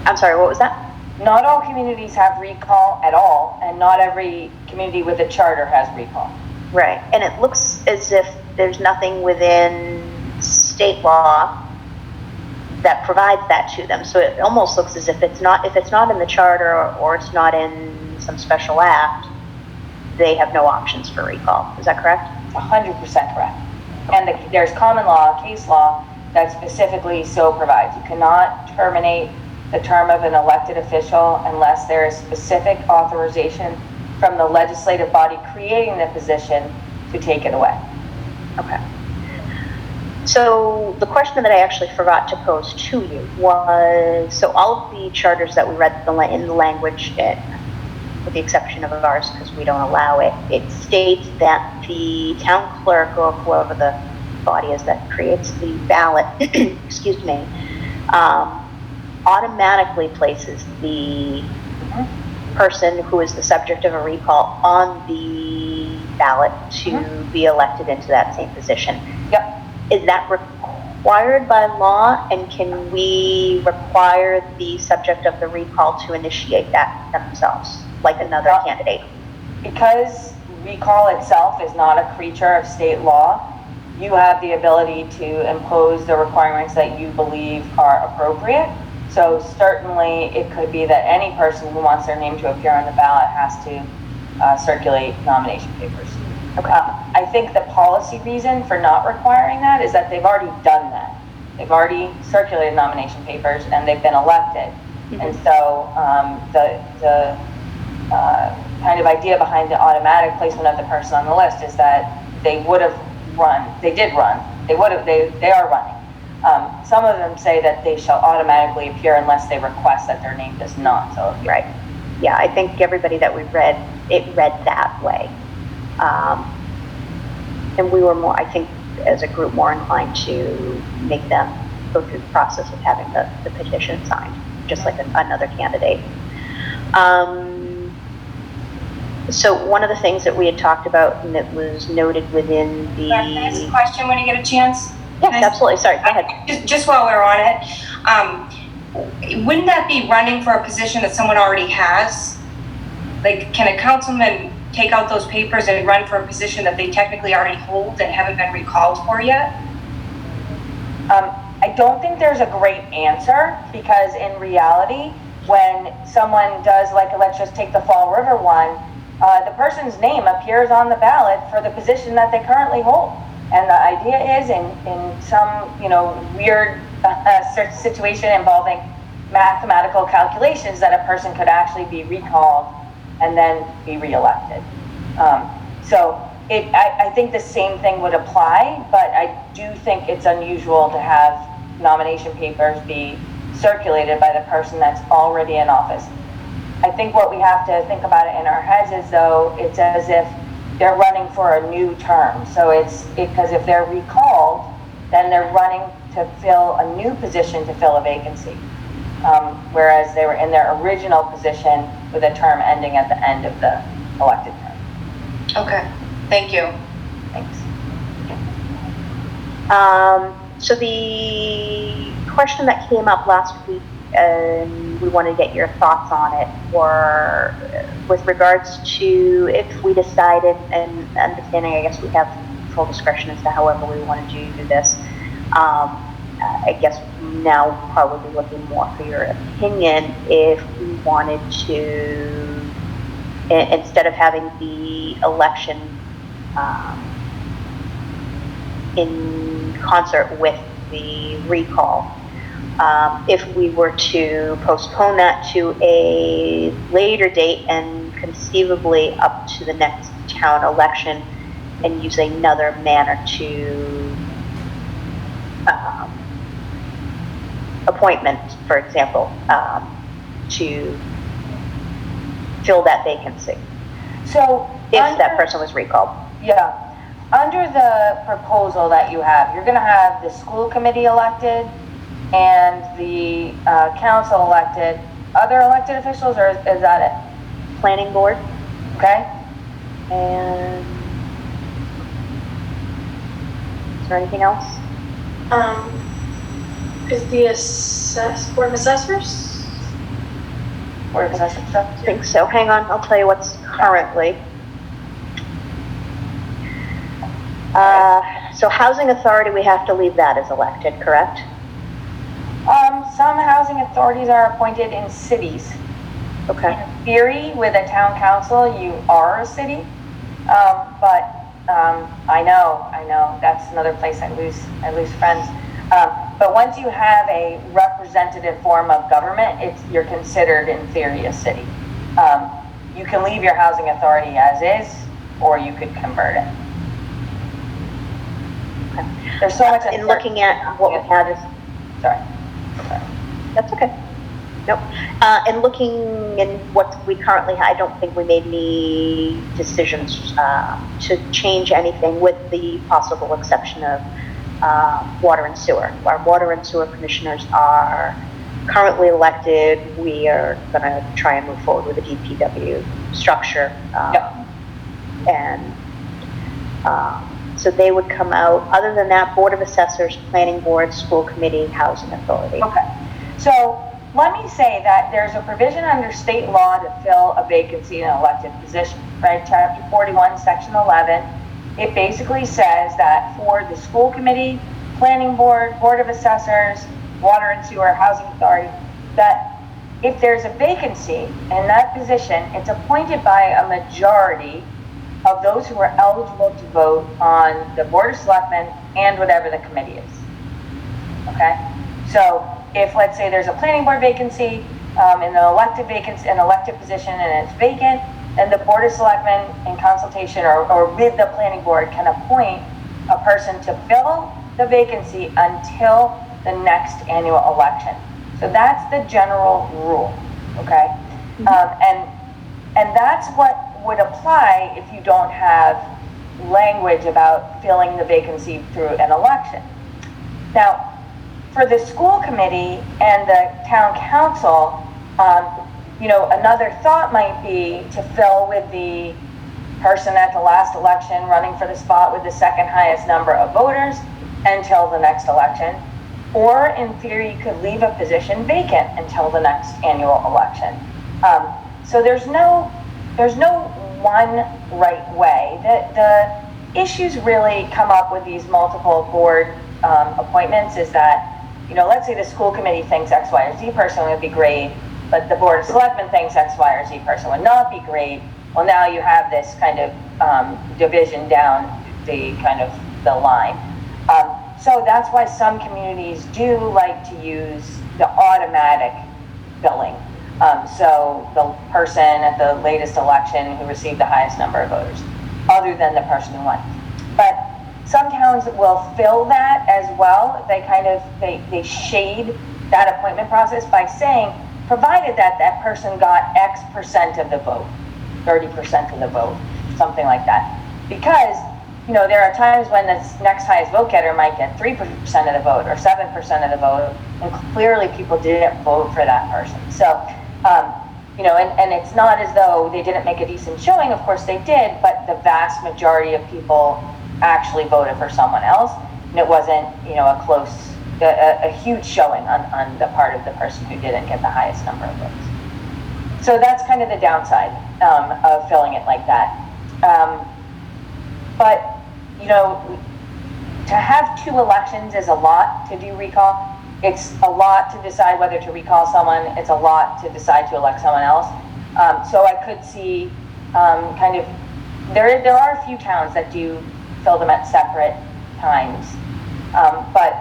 Speaker 1: I'm sorry, what was that?
Speaker 4: Not all communities have recall at all, and not every community with a charter has recall.
Speaker 1: Right, and it looks as if there's nothing within state law that provides that to them. So it almost looks as if it's not in the charter or it's not in some special act, they have no options for recall. Is that correct?
Speaker 4: 100% correct. And there's common law, case law, that specifically so provides. You cannot terminate the term of an elected official unless there is specific authorization from the legislative body creating the position to take it away.
Speaker 1: Okay. So the question that I actually forgot to pose to you was, so all of the charters that we read in the language, with the exception of ours because we don't allow it, it states that the town clerk or whoever the body is that creates the ballot, excuse me, automatically places the person who is the subject of a recall on the ballot to be elected into that same position.
Speaker 4: Yep.
Speaker 1: Is that required by law, and can we require the subject of the recall to initiate that themselves, like another candidate? Because
Speaker 4: recall itself is not a creature of state law, you have the ability to impose the requirements that you believe are appropriate. So certainly it could be that any person who wants their name to appear on the ballot has to circulate nomination papers. Okay. I think the policy reason for not requiring that is that they've already done that. They've already circulated nomination papers and they've been elected. Mm-hmm. And so the kind of idea behind the automatic placement of the person on the list is that they would have run, they did run, they are running. Some of them say that they shall automatically appear unless they request that their name does not. So
Speaker 1: right. Yeah, I think everybody that we read, it read that way. And we were more, I think, as a group, more inclined to make them go through the process of having the petition signed, just like another candidate. So one of the things that we had talked about and that was noted within the...
Speaker 6: Can I ask a question when you get a chance?
Speaker 1: Yes, absolutely. Sorry, go ahead.
Speaker 6: Just while we're on it, wouldn't that be running for a position that someone already has? Like, can a councilman take out those papers and run for a position that they technically already hold and haven't been recalled for yet?
Speaker 4: I don't think there's a great answer, because in reality, when someone does, like, let's just take the Fall River one, the person's name appears on the ballot for the position that they currently hold. And the idea is in some, weird situation involving mathematical calculations that a person could actually be recalled and then be reelected. I think the same thing would apply, but I do think it's unusual to have nomination papers be circulated by the person that's already in office. I think what we have to think about it in our heads is, though, it's as if they're running for a new term. So it's because if they're recalled, then they're running to fill a new position to fill a vacancy. Whereas they were in their original position with a term ending at the end of the elected term.
Speaker 6: Okay, thank you.
Speaker 4: Thanks.
Speaker 1: So the question that came up last week, and we want to get your thoughts on it, were with regards to if we decided, and understanding, I guess we have full discretion as to however we want to do this. I guess now probably looking more for your opinion, if we wanted to, instead of having the election in concert with the recall, if we were to postpone that to a later date and conceivably up to the next town election, and use another manner to appointment, for example, to fill that vacancy.
Speaker 4: So
Speaker 1: if that person was recalled.
Speaker 4: Yeah. Under the proposal that you have, you're going to have the school committee elected and the council elected. Other elected officials, or is that it?
Speaker 1: Planning board.
Speaker 4: Okay.
Speaker 1: And is there anything else?
Speaker 3: Is the Board of Assessors?
Speaker 4: Board of Assessors stuff?
Speaker 1: I think so. Hang on, I'll tell you what's currently. So housing authority, we have to leave that as elected, correct?
Speaker 4: Some housing authorities are appointed in cities.
Speaker 1: Okay.
Speaker 4: In theory, with a town council, you are a city. But I know, that's another place I lose friends. But once you have a representative form of government, you're considered in theory a city. You can leave your housing authority as is, or you could convert it. Okay. There's so much
Speaker 1: in looking at what we had is.
Speaker 4: Sorry.
Speaker 1: That's okay. Nope. And looking in what we currently have, I don't think we made any decisions to change anything, with the possible exception of water and sewer. Our water and sewer commissioners are currently elected. We are going to try and move forward with a DPW structure. And so they would come out. Other than that, Board of Assessors, Planning Board, School Committee, Housing Authority.
Speaker 4: Okay. So let me say that there's a provision under state law to fill a vacancy in an elected position, right? Chapter 41, Section 11. It basically says that for the school committee, planning board, Board of Assessors, water and sewer, housing authority, that if there's a vacancy in that position, it's appointed by a majority of those who are eligible to vote on the Board of Selectmen and whatever the committee is. Okay? So if, let's say, there's a planning board vacancy, an elected position, and it's vacant, then the Board of Selectmen, in consultation or with the planning board, can appoint a person to fill the vacancy until the next annual election. So that's the general rule, okay? And that's what would apply if you don't have language about filling the vacancy through an election. Now, for the school committee and the town council, another thought might be to fill with the person at the last election running for the spot with the second highest number of voters until the next election. Or in theory, you could leave a position vacant until the next annual election. So there's no one right way. The issues really come up with these multiple board appointments is that, let's say the school committee thinks X, Y, or Z person would be great, but the Board of Selectmen thinks X, Y, or Z person would not be great. Well, now you have this kind of division down the line. So that's why some communities do like to use the automatic billing. So the person at the latest election who received the highest number of voters, other than the person who won. But some towns will fill that as well. They shade that appointment process by saying, provided that that person got X percent of the vote, 30% of the vote, something like that. Because, there are times when the next highest vote getter might get 3% of the vote or 7% of the vote, and clearly people didn't vote for that person. So, and it's not as though they didn't make a decent showing. Of course they did, but the vast majority of people actually voted for someone else. and it wasn't, a close, a huge showing on the part of the person who didn't get the highest number of votes. So that's kind of the downside of filling it like that. But, to have 2 elections is a lot to do recall. It's a lot to decide whether to recall someone. It's a lot to decide to elect someone else. So I could see there are a few towns that do fill them at separate times. But,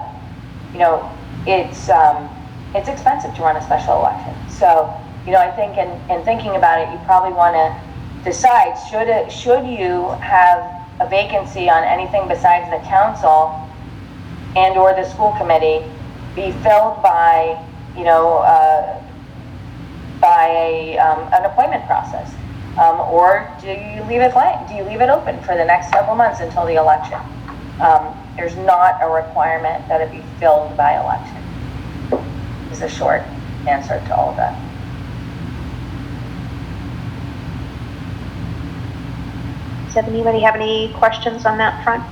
Speaker 4: it's expensive to run a special election. So, I think in thinking about it, you probably want to decide, should you have a vacancy on anything besides the council and or the school committee be filled by, an appointment process? Or do you leave it blank? Do you leave it open for the next several months until the election? There's not a requirement that it be filled by election. Is a short answer to all of that.
Speaker 1: Does anybody have any questions on that front?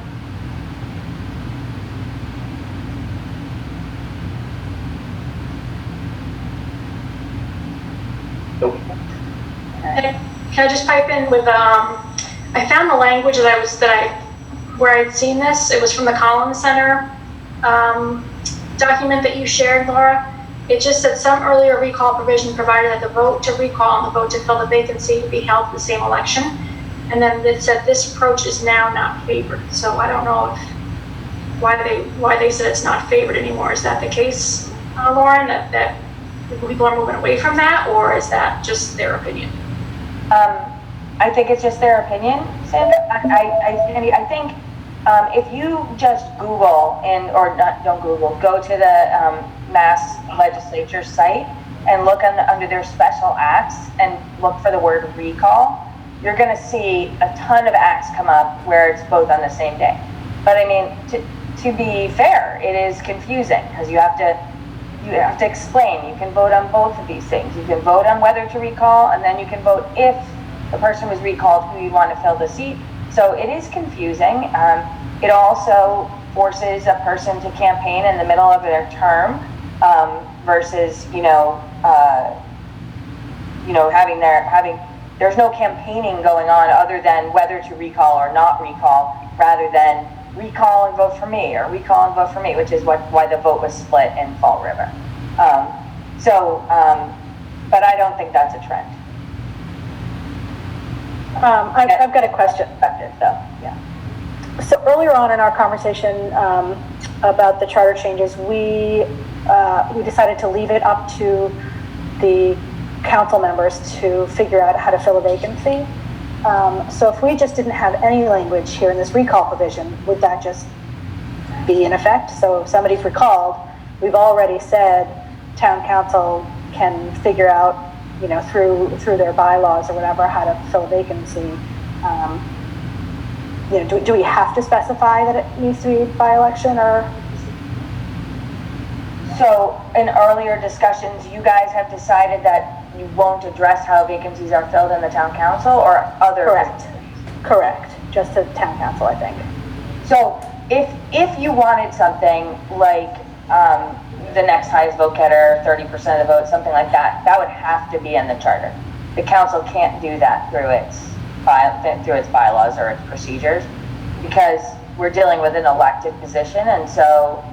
Speaker 2: Nope.
Speaker 3: Can I just pipe in with, I found the language where I'd seen this. It was from the Collins Center document that you shared, Laura. It just said some earlier recall provision provided that the vote to recall and the vote to fill the vacancy be held in the same election. And then it said this approach is now not favored. So I don't know why they said it's not favored anymore. Is that the case, Lauren, that people are moving away from that, or is that just their opinion?
Speaker 4: I think it's just their opinion, Sandra. I think if you just Google go to the Mass Legislature site and look under their special acts and look for the word recall, you're going to see a ton of acts come up where it's both on the same day. But I mean, to be fair, it is confusing because you have to explain. You can vote on both of these things. You can vote on whether to recall, and then you can vote if the person was recalled who you want to fill the seat. So it is confusing. It also forces a person to campaign in the middle of their term versus having there's no campaigning going on other than whether to recall or not recall, rather than recall and vote for me or recall and vote for me, which is why the vote was split in Fall River. But I don't think that's a trend.
Speaker 5: I've got a question.
Speaker 4: Though, yeah.
Speaker 5: So earlier on in our conversation about the charter changes, we decided to leave it up to the council members to figure out how to fill a vacancy. So if we just didn't have any language here in this recall provision, would that just be in effect? So if somebody's recalled, we've already said town council can figure out, through their bylaws or whatever, how to fill a vacancy. Do we have to specify that it needs to be by election, or?
Speaker 4: So in earlier discussions, you guys have decided that you won't address how vacancies are filled in the town council or other?
Speaker 5: Correct. Just the town council, I think.
Speaker 4: So if you wanted something like the next highest vote getter, 30% of the vote, something like that, that would have to be in the charter. The council can't do that through its bylaws or its procedures, because we're dealing with an elected position, and so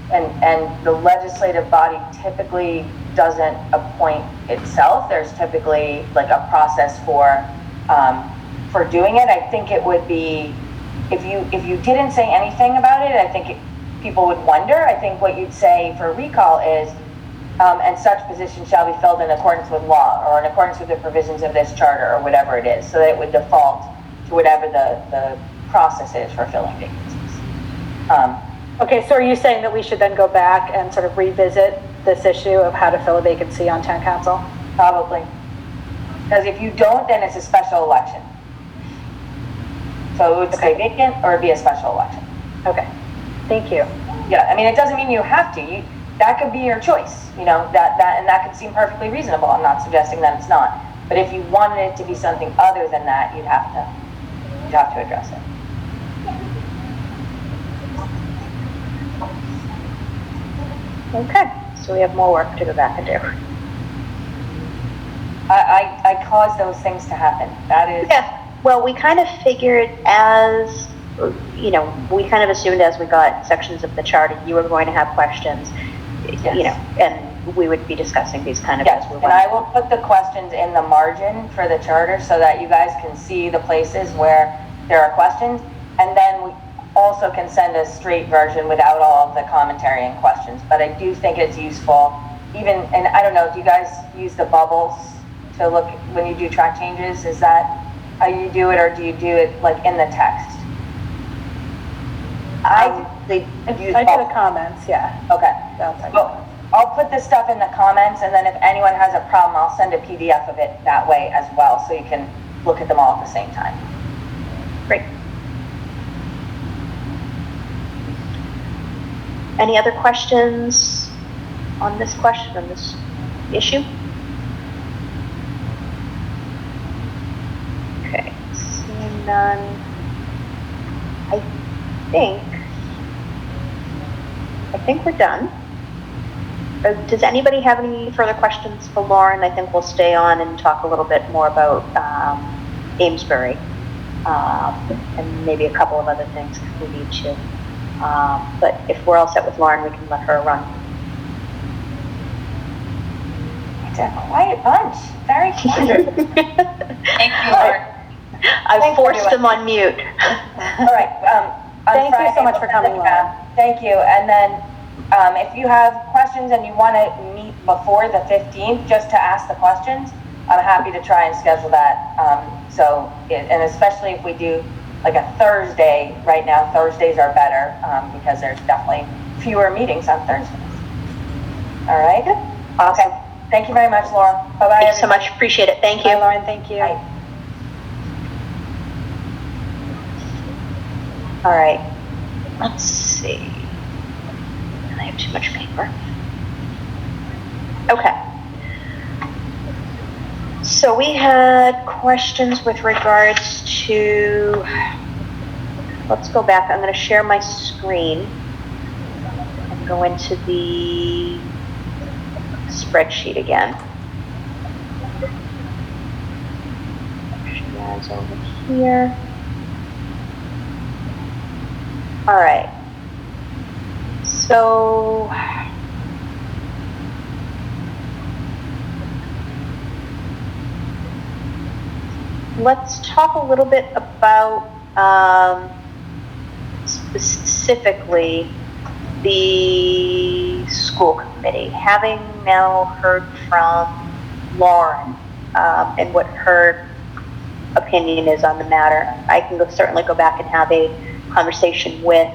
Speaker 4: and the legislative body typically doesn't appoint itself. There's typically like a process for doing it. I think it would be, if you didn't say anything about it, I think people would wonder. I think what you'd say for recall is, and such position shall be filled in accordance with law or in accordance with the provisions of this charter or whatever it is, so that it would default to whatever the process is for filling vacancies.
Speaker 5: Okay, so are you saying that we should then go back and sort of revisit this issue of how to fill a vacancy on town council?
Speaker 4: Probably. Because if you don't, then it's a special election. So it would stay vacant or it'd be a special election.
Speaker 5: Okay, thank you.
Speaker 4: Yeah, I mean, it doesn't mean you have to. That could be your choice, and that could seem perfectly reasonable. I'm not suggesting that it's not. But if you wanted it to be something other than that, you'd have to address it.
Speaker 1: Okay, so we have more work to go back and do.
Speaker 4: I caused those things to happen. That is.
Speaker 1: Yeah, well, we kind of figured as, you know, we kind of assumed as we got sections of the charter, you were going to have questions,
Speaker 4: Yes.
Speaker 1: you know, and we would be discussing these kind of
Speaker 4: Yes,
Speaker 1: as we
Speaker 4: and
Speaker 1: went.
Speaker 4: I will put the questions in the margin for the charter so that you guys can see the places where there are questions, and then we also can send a straight version without all of the commentary and questions. But I do think it's useful, even, and I don't know, do you guys use the bubbles to look when you do track changes? Is that how you do it, or do you do it like in the text? I do
Speaker 5: the comments, yeah.
Speaker 4: Okay.
Speaker 5: Outside
Speaker 4: Well,
Speaker 5: comments.
Speaker 4: I'll put this stuff in the comments, and then if anyone has a problem, I'll send a PDF of it that way as well, so you can look at them all at the same time.
Speaker 1: Great. Any other questions on this question, on this issue? Okay, seeing none. I think we're done. Does anybody have any further questions for Lauren? I think we'll stay on and talk a little bit more about Amesbury and maybe a couple of other things if we need to. But if we're all set with Lauren, we can let her run.
Speaker 4: It's a quiet bunch. Very quiet.
Speaker 6: Thank you, Lauren.
Speaker 1: I forced them on mute.
Speaker 4: All right.
Speaker 5: Thank you so much for coming, Lauren.
Speaker 4: Thank you. And then if you have questions and you want to meet before the 15th just to ask the questions, I'm happy to try and schedule that. And especially if we do like a Thursday, right now Thursdays are better because there's definitely fewer meetings on Thursdays. All right?
Speaker 1: Awesome.
Speaker 4: Okay. Thank you very much, Laura. Bye-bye.
Speaker 1: Thank you so much. Appreciate it. Thank you.
Speaker 5: Bye, Lauren. Thank you.
Speaker 4: Bye.
Speaker 1: All right. Let's see. I have too much paper. Okay. So we had questions with regards to, let's go back. I'm going to share my screen and go into the spreadsheet again. You guys over here. All right. So let's talk a little bit about specifically the school committee. Having now heard from Lauren and what her opinion is on the matter, I can certainly go back and have a conversation with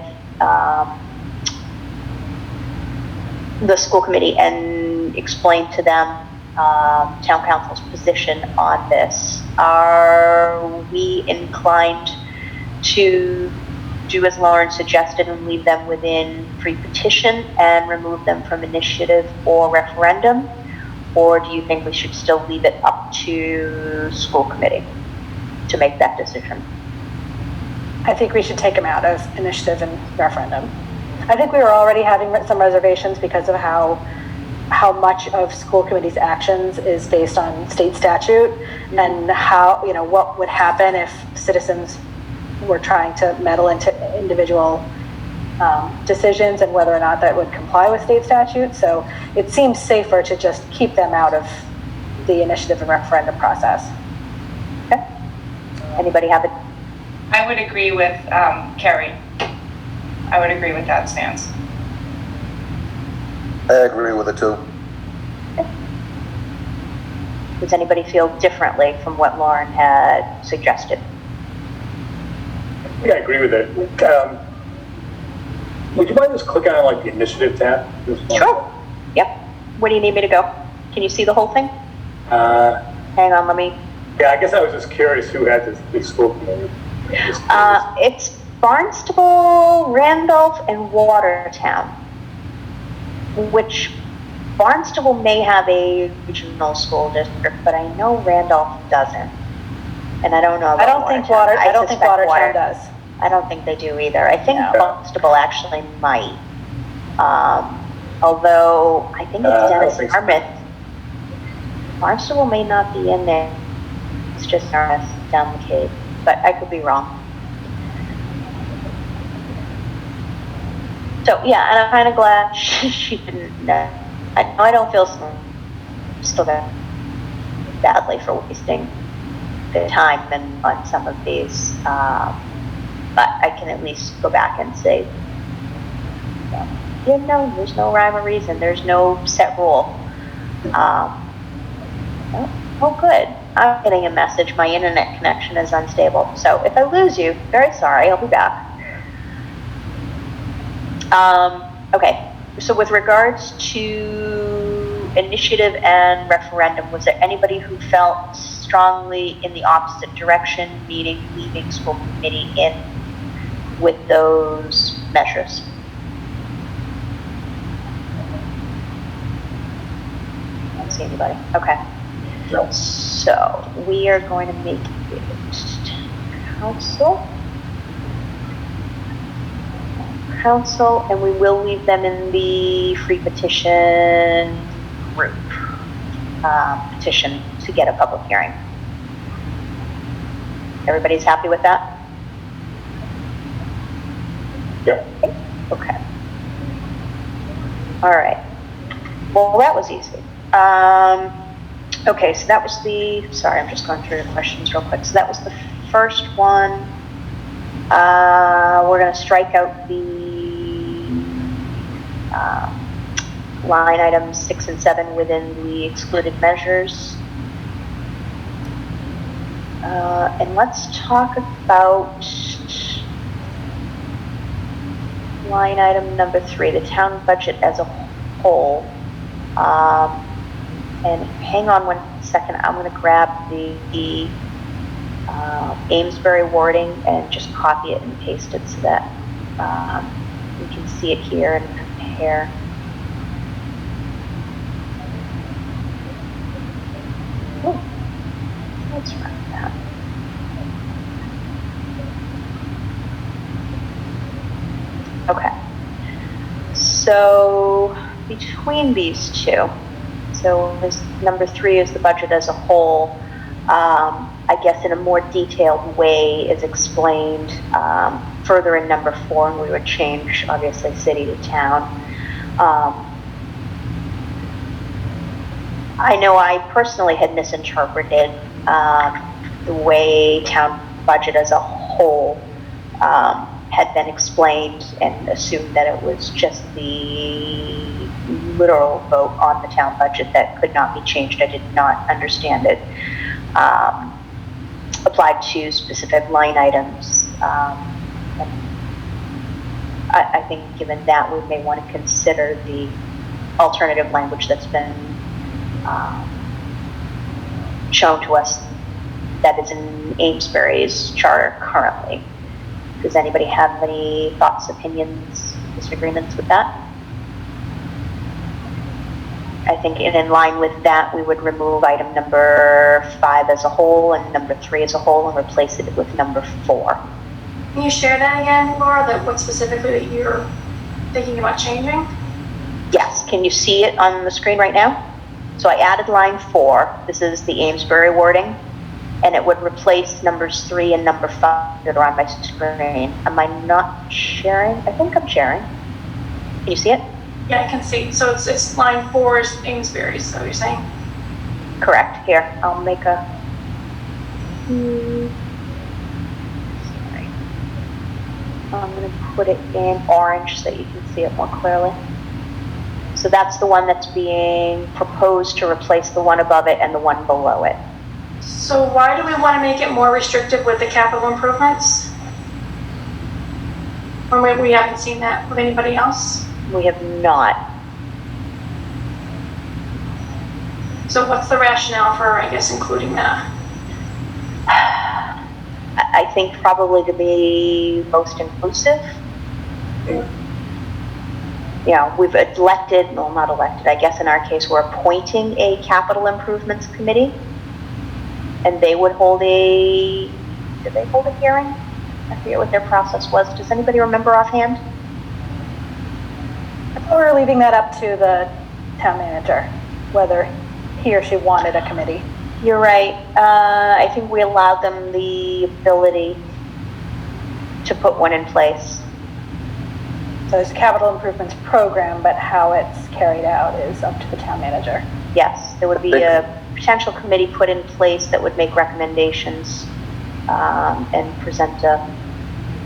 Speaker 1: the school committee and explain to them town council's position on this. Are we inclined to do as Lauren suggested and leave them within free petition and remove them from initiative or referendum? Or do you think we should still leave it up to school committee to make that decision?
Speaker 5: I think we should take them out of initiative and referendum. I think we were already having some reservations because of how much of school committee's actions is based on state statute and how, you know, what would happen if citizens were trying to meddle into individual decisions and whether or not that would comply with state statute. So it seems safer to just keep them out of the initiative and referendum process.
Speaker 1: Okay. Anybody have it?
Speaker 6: I would agree with Carrie. I would agree with that stance.
Speaker 7: I agree with it too.
Speaker 1: Okay. Does anybody feel differently from what Lauren had suggested?
Speaker 8: Yeah, I agree with it. Would you mind just clicking on like the initiative tab?
Speaker 1: Sure. Yep. Where do you need me to go? Can you see the whole thing? Hang on, let me.
Speaker 8: Yeah, I guess I was just curious who had the school committee.
Speaker 1: It's Barnstable, Randolph, and Watertown, which Barnstable may have a regional school district, but I know Randolph doesn't. And I don't know about
Speaker 5: I don't think Watertown does.
Speaker 1: I don't think they do either. I think
Speaker 5: No.
Speaker 1: Barnstable actually might. Although, I think
Speaker 8: I
Speaker 1: it's
Speaker 8: don't
Speaker 1: Dennis
Speaker 8: think so.
Speaker 1: Armith. Barnstable may not be in there. It's just Armith down the Cape, but I could be wrong. So yeah, and I'm kind of glad she didn't know. I know I don't feel still badly for wasting the time and on some of these, but I can at least go back and say, you know, there's no rhyme or reason. There's no set rule. Oh, good. I'm getting a message. My internet connection is unstable. So if I lose you, very sorry. I'll be back. Okay. So with regards to initiative and referendum, was there anybody who felt strongly in the opposite direction, meaning leaving school committee in with those measures? I don't see anybody. Okay.
Speaker 8: No.
Speaker 1: So we are going to make it council, and we will leave them in the free petition group petition to get a public hearing. Everybody's happy with that?
Speaker 8: Yeah.
Speaker 1: Okay. All right. Well, that was easy. Okay, so that was sorry, I'm just going through the questions real quick. So that was the first one. We're going to strike out the line items 6 and 7 within the excluded measures. And let's talk about line item number 3, the town budget as a whole. And hang on 1 second, I'm going to grab the Amesbury wording and just copy it and paste it so that we can see it here and compare. Oh, let's run that. Okay, so between these two, so number 3 is the budget as a whole. I guess in a more detailed way is explained further in number 4, and we would change obviously city to town. I know I personally had misinterpreted the way town budget as a whole had been explained and assumed that it was just the literal vote on the town budget that could not be changed. I did not understand it applied to specific line items. I think given that, we may want to consider the alternative language that's been shown to us that is in Amesbury's charter currently. Does anybody have any thoughts, opinions, disagreements with that? I think in line with that, we would remove item number 5 as a whole and number 3 as a whole and replace it with number 4.
Speaker 3: Can you share that again, Laura, that what specifically that you're thinking about changing?
Speaker 1: Yes, can you see it on the screen right now? So I added line 4, this is the Amesbury wording, and it would replace numbers 3 and number 5 that are on my screen. Am I not sharing? I think I'm sharing. Can you see it?
Speaker 3: Yeah, I can see. So it's line 4 is Amesbury, so you're saying?
Speaker 1: Correct. Here, I'll make a... Sorry. I'm going to put it in orange so that you can see it more clearly. So that's the one that's being proposed to replace the one above it and the one below it.
Speaker 3: So why do we want to make it more restrictive with the capital improvements? Or we haven't seen that with anybody else?
Speaker 1: We have not.
Speaker 3: So what's the rationale for, I guess, including that?
Speaker 1: I think probably to be most inclusive. Yeah, we've elected, well, not elected, I guess in our case, we're appointing a capital improvements committee. And they would hold did they hold a hearing? I forget what their process was. Does anybody remember offhand? I
Speaker 5: Or leaving that up to the town manager, whether he or she wanted a committee.
Speaker 1: You're right. I think we allowed them the ability to put one in place.
Speaker 5: So there's a capital improvements program, but how it's carried out is up to the town manager.
Speaker 1: Yes, there would be a potential committee put in place that would make recommendations and present a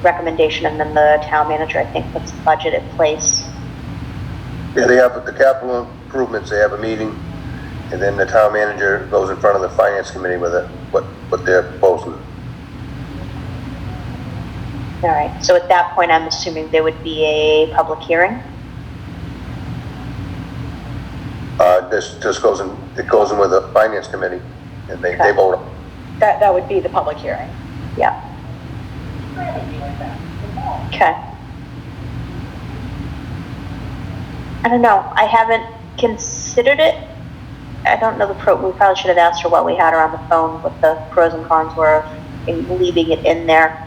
Speaker 1: recommendation, and then the town manager, I think, puts the budget in place.
Speaker 7: Yeah, they have the capital improvements, they have a meeting, and then the town manager goes in front of the finance committee with it, what they're proposing.
Speaker 1: All right, so at that point, I'm assuming there would be a public hearing?
Speaker 7: This just goes in with the finance committee, and they vote.
Speaker 5: That would be the public hearing.
Speaker 1: Yeah. Okay. I don't know. I haven't considered it. I don't know we probably should have asked her while we had her on the phone what the pros and cons were in leaving it in there.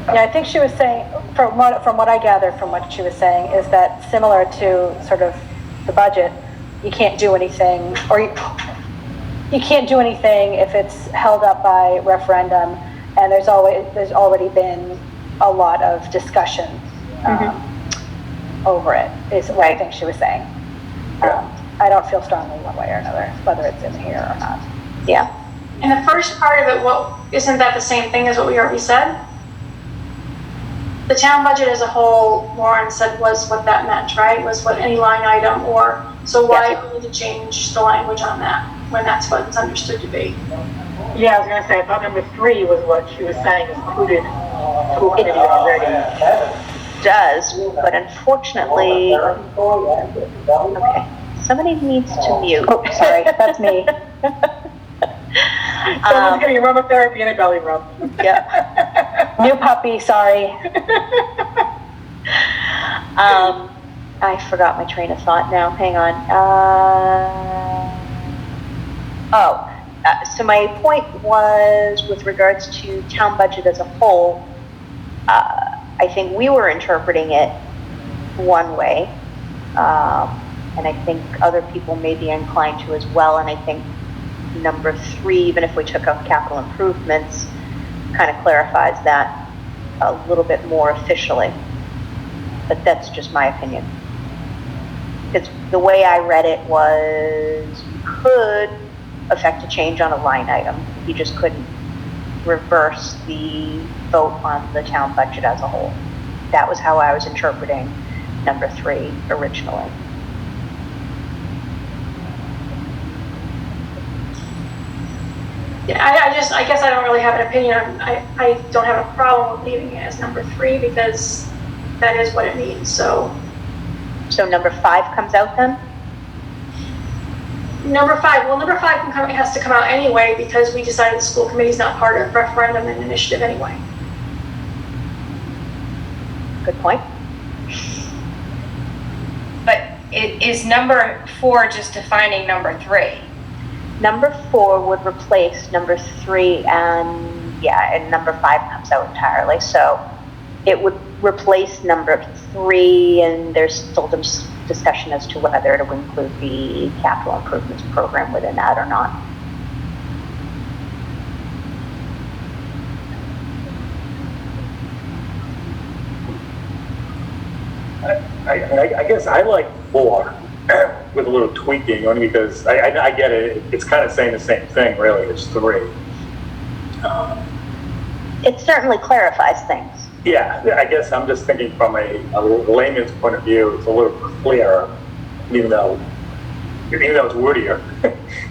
Speaker 5: Yeah, I think she was saying, from what I gathered from what she was saying, is that similar to sort of the budget, you can't do anything, or you can't do anything if it's held up by referendum, and there's already been a lot of discussion over it, is what I think she was saying. I don't feel strongly one way or another, whether it's in here or not.
Speaker 1: Yeah.
Speaker 3: And the first part of it, isn't that the same thing as what we already said? The town budget as a whole, Lauren said, was what that meant, right? Was what any line item or, so why do we need to change the language on that when that's what it's understood to be?
Speaker 9: Yeah, I was going to say, I thought number 3 was what she was saying included school committee already.
Speaker 1: Does, but unfortunately, okay, somebody needs to mute.
Speaker 5: Oh, sorry, that's me.
Speaker 9: Someone's getting aromatherapy and a belly rub.
Speaker 1: Yeah.
Speaker 5: New puppy, sorry.
Speaker 1: I forgot my train of thought now. Hang on. So my point was with regards to town budget as a whole, I think we were interpreting it one way, and I think other people may be inclined to as well, and I think number 3, even if we took out capital improvements, kind of clarifies that a little bit more officially. But that's just my opinion. Because the way I read it was you could affect a change on a line item. You just couldn't reverse the vote on the town budget as a whole. That was how I was interpreting number 3 originally.
Speaker 3: Yeah, I guess I don't really have an opinion. I don't have a problem with leaving it as number 3 because that is what it means. So
Speaker 1: number 5 comes out then?
Speaker 3: Number 5 has to come out anyway because we decided the school committee is not part of referendum and initiative anyway.
Speaker 1: Good point.
Speaker 6: But is number 4 just defining number 3?
Speaker 1: Number 4 would replace number 3, and number 5 comes out entirely. So it would replace number 3, and there's still discussion as to whether to include the capital improvements program within that or not.
Speaker 8: I guess I like 4 with a little tweaking, only because I get it. It's kind of saying the same thing, really. It's 3.
Speaker 1: It certainly clarifies things.
Speaker 8: Yeah, I guess I'm just thinking from a layman's point of view, it's a little clearer, even though it's wordier.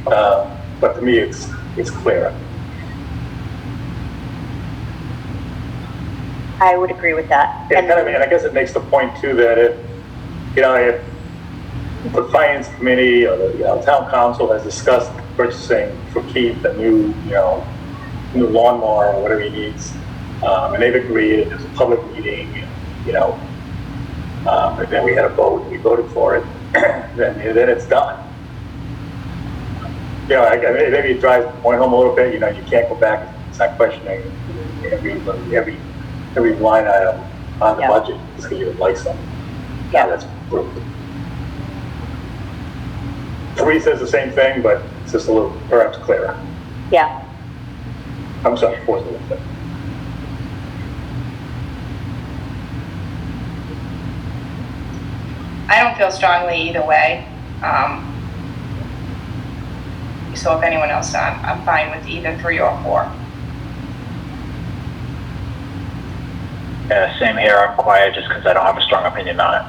Speaker 8: But to me, it's clearer.
Speaker 1: I would agree with that.
Speaker 8: And I guess it makes the point too that if the finance committee or the town council has discussed purchasing for Keith a new lawnmower or whatever he needs, and they've agreed, and there's a public meeting, and then we had a vote, we voted for it, then it's done. Maybe it drives the point home a little bit. You can't go back and start questioning every line item on the budget just because you would like something. Now that's approved. 3 says the same thing, but it's just a little, perhaps clearer.
Speaker 1: Yeah.
Speaker 8: I'm sorry, 4's a little bit.
Speaker 6: I don't feel strongly either way. So if anyone else, I'm fine with either 3 or 4.
Speaker 2: Yeah, same here. I'm quiet just because I don't have a strong opinion on it.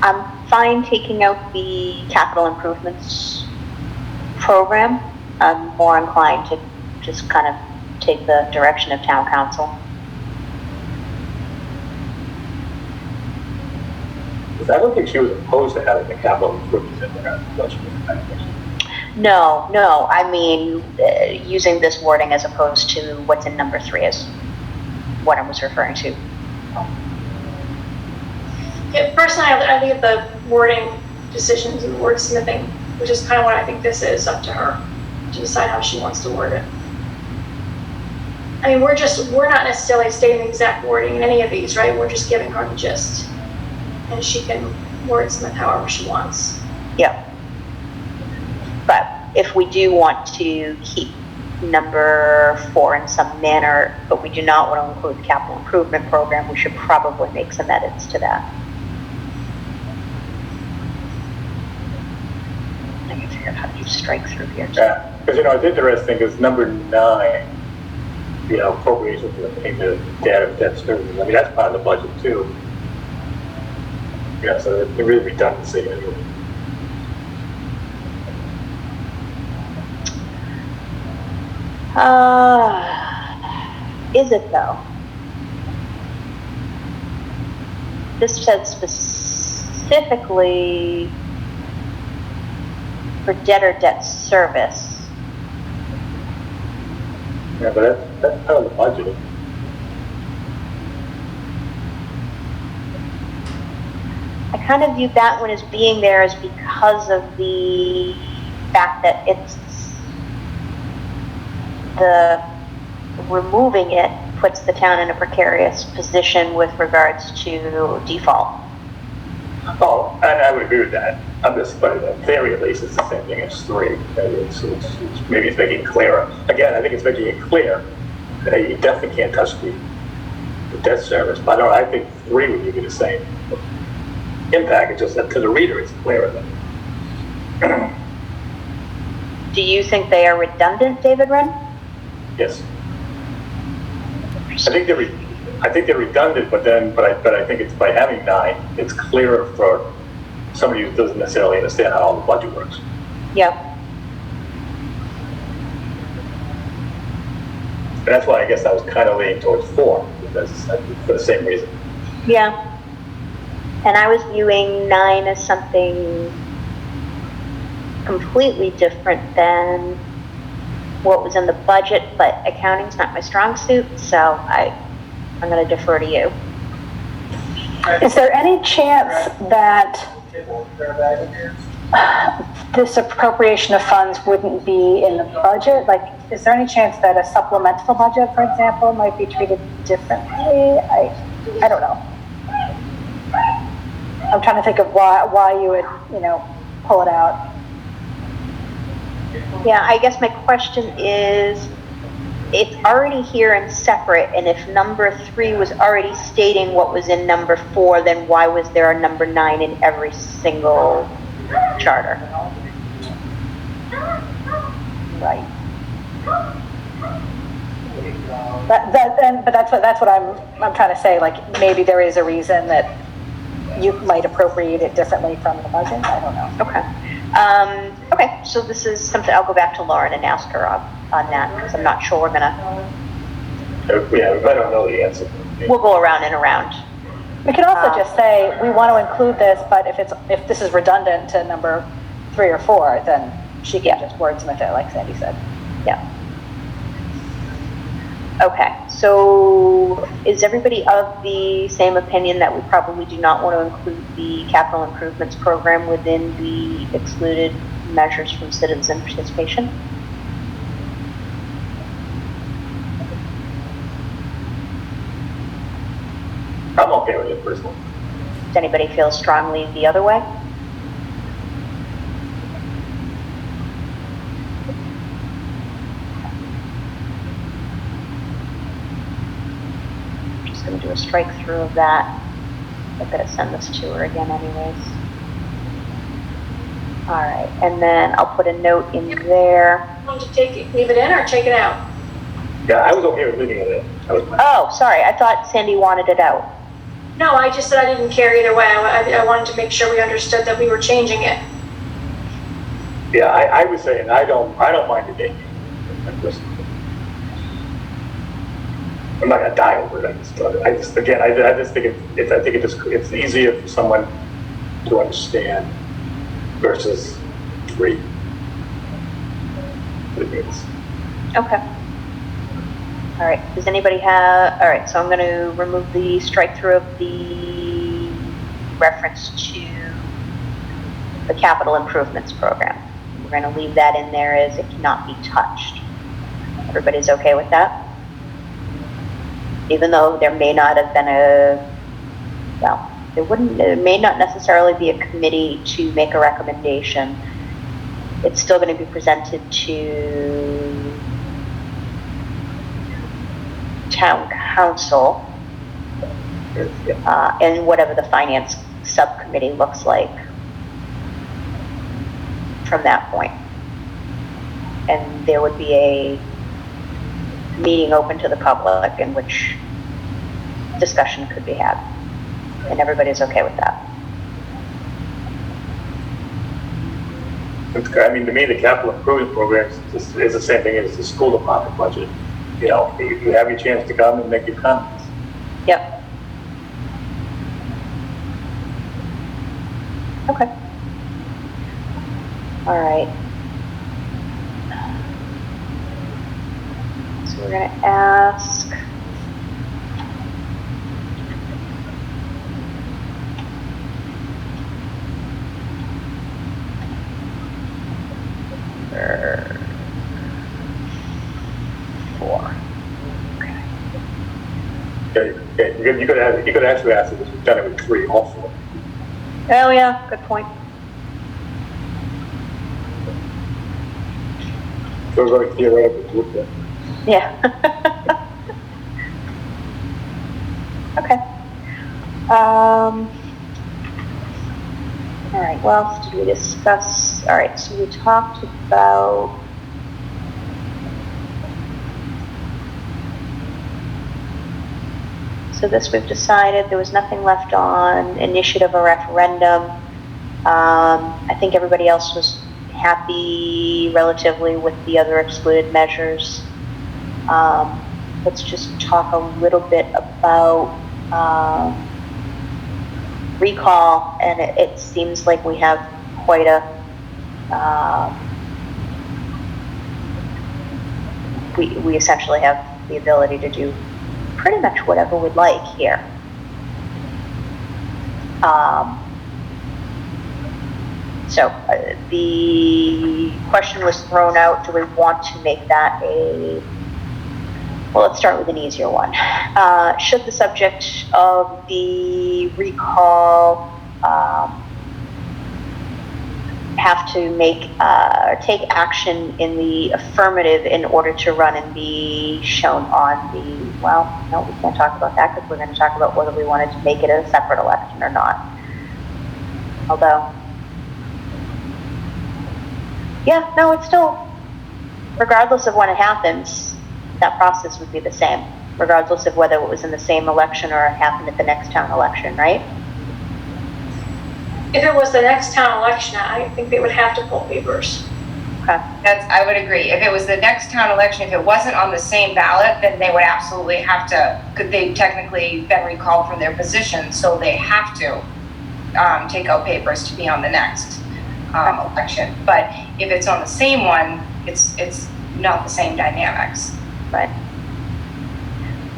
Speaker 1: I'm fine taking out the capital improvements program. I'm more inclined to just kind of take the direction of town council.
Speaker 8: I don't think she was opposed to having the capital improvements in there.
Speaker 1: No, I mean, using this wording as opposed to what's in number 3 is what I was referring to.
Speaker 3: Yeah, personally, I leave the wording decisions and wordsmithing, which is kind of what I think this is, up to her to decide how she wants to word it. I mean, we're not necessarily stating the exact wording in any of these, right? We're just giving her the gist. And she can wordsmith however she wants.
Speaker 1: Yeah. But if we do want to keep number 4 in some manner, but we do not want to include the capital improvement program, we should probably make some edits to that. I can figure out how to do strike through here too.
Speaker 8: Yeah, because it's interesting because number 9, appropriation for the payment of debt services. I mean, that's part of the budget too. Yeah, so it's really redundancy anyway.
Speaker 1: Is it though? This said specifically for debtor debt service.
Speaker 8: Yeah, but that's part of the budget.
Speaker 1: I kind of view that one as being there as because of the fact that it's removing it puts the town in a precarious position with regards to default.
Speaker 8: Oh, and I would agree with that. But in theory, at least, it's the same thing as 3. Maybe it's making it clearer. Again, I think it's making it clear that you definitely can't touch the debt service. But I think 3 would give you the same impact. It's just that to the reader, it's clearer then.
Speaker 1: Do you think they are redundant, David Wren?
Speaker 8: Yes. I think they're redundant, but I think it's by having 9, it's clearer for somebody who doesn't necessarily understand how the budget works.
Speaker 1: Yep.
Speaker 8: And that's why I guess I was kind of leaning towards 4, because for the same reason.
Speaker 1: Yeah. And I was viewing 9 as something completely different than what was in the budget, but accounting's not my strong suit, so I'm going to defer to you.
Speaker 5: Is there any chance that this appropriation of funds wouldn't be in the budget? Like, is there any chance that a supplemental budget, for example, might be treated differently? I don't know. I'm trying to think of why you would, pull it out.
Speaker 1: Yeah, I guess my question is, it's already here and separate, and if number 3 was already stating what was in number 4, then why was there a number 9 in every single charter? Right.
Speaker 5: But that's what I'm trying to say. Like, maybe there is a reason that you might appropriate it differently from the budget. I don't know.
Speaker 1: Okay. Okay, so this is something I'll go back to Lauren and ask her on that, because I'm not sure we're gonna.
Speaker 8: Yeah, I don't know the answer.
Speaker 1: We'll go around and around.
Speaker 5: We could also just say we want to include this, but if this is redundant to number 3 or 4, then she can just wordsmith it, like Sandy said.
Speaker 1: Yeah. Okay, so is everybody of the same opinion that we probably do not want to include the capital improvements program within the excluded measures from citizen participation?
Speaker 8: okay with it personally.
Speaker 1: Does anybody feel strongly the other way? I'm just going to do a strike through of that. I've got to send this to her again anyways. All right, and then I'll put a note in there.
Speaker 3: Want to leave it in or take it out?
Speaker 8: Yeah, I was okay with leaving it in.
Speaker 1: Oh, sorry, I thought Sandy wanted it out.
Speaker 3: No, I just said I didn't care either way. I wanted to make sure we understood that we were changing it.
Speaker 8: Yeah, I was saying, I don't mind it being. I'm not gonna die over it, I just think it's easier for someone to understand versus 3. It means.
Speaker 1: Okay. All right, does anybody have, all right, so I'm going to remove the strike through of the reference to the capital improvements program. We're going to leave that in there as it cannot be touched. Everybody's okay with that? Even though there may not have been there may not necessarily be a committee to make a recommendation. It's still going to be presented to town council and whatever the finance subcommittee looks like from that point. And there would be a meeting open to the public in which discussion could be had. And everybody's okay with that.
Speaker 8: I mean, to me, the capital improvement program is the same thing as the school department budget. You know, you have your chance to come and make your comments.
Speaker 1: Yep. Okay. All right. So we're going to ask.
Speaker 8: You could actually ask if we've done it with 3 also.
Speaker 1: Oh yeah, good point.
Speaker 8: So it's very theoretical to look at.
Speaker 1: Yeah. Okay. All right, what else did we discuss? All right, so we talked about so this we've decided there was nothing left on initiative or referendum. I think everybody else was happy relatively with the other excluded measures. Let's just talk a little bit about recall, and it seems like we have quite a we essentially have the ability to do pretty much whatever we'd like here. So the question was thrown out, do we want to make that well, let's start with an easier one. Should the subject of the recall have to take action in the affirmative in order to run and be shown on the, well, no, we can't talk about that because we're going to talk about whether we wanted to make it a separate election or not. Although, yeah, no, it's still, regardless of when it happens, that process would be the same, regardless of whether it was in the same election or it happened at the next town election, right?
Speaker 3: If it was the next town election, I think they would have to pull papers.
Speaker 1: Okay.
Speaker 6: I would agree. If it was the next town election, if it wasn't on the same ballot, then they would absolutely have to, could they technically been recalled from their position, so they have to take out papers to be on the next election. But if it's on the same one, it's not the same dynamics.
Speaker 1: Right.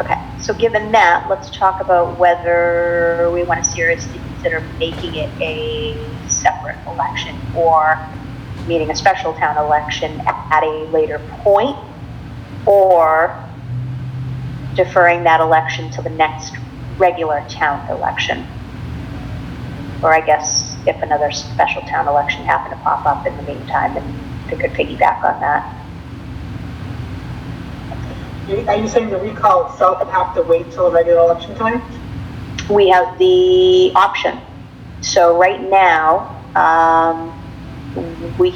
Speaker 1: Okay, so given that, let's talk about whether we want to seriously consider making it a separate election or meeting a special town election at a later point, or deferring that election to the next regular town election. Or I guess if another special town election happened to pop up in the meantime, then they could piggyback on that.
Speaker 9: Are you saying the recall itself would have to wait till a regular election time?
Speaker 1: We have the option. So right now, we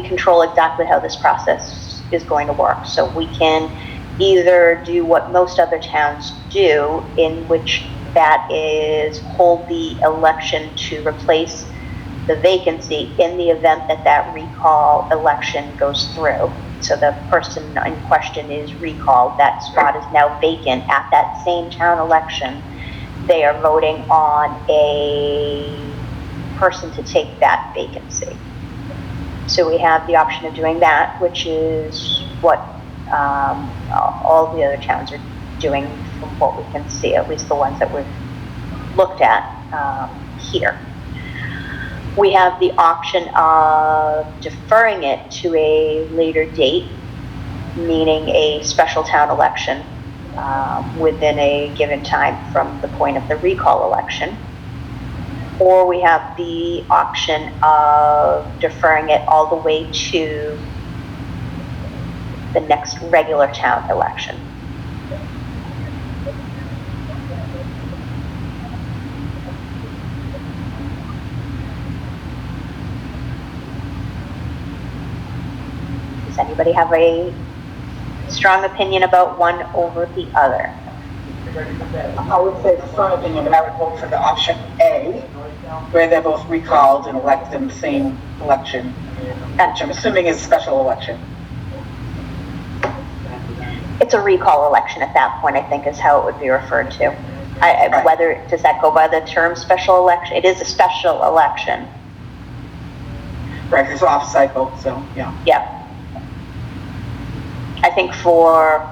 Speaker 1: control exactly how this process is going to work. So we can either do what most other towns do, in which that is hold the election to replace the vacancy in the event that that recall election goes through. So the person in question is recalled, that spot is now vacant at that same town election. They are voting on a person to take that vacancy. So we have the option of doing that, which is what all the other towns are doing from what we can see, at least the ones that we've looked at here. We have the option of deferring it to a later date, meaning a special town election within a given time from the point of the recall election. Or we have the option of deferring it all the way to the next regular town election. Does anybody have a strong opinion about one over the other?
Speaker 9: I would say the strong opinion, but I would vote for the option A, where they're both recalled and elected in the same election, which I'm assuming is a special election.
Speaker 1: It's a recall election at that point, I think, is how it would be referred to.
Speaker 9: Right.
Speaker 1: Whether, does that go by the term special election? It is a special election.
Speaker 9: Right, it's off cycle, so yeah.
Speaker 1: Yep. I think for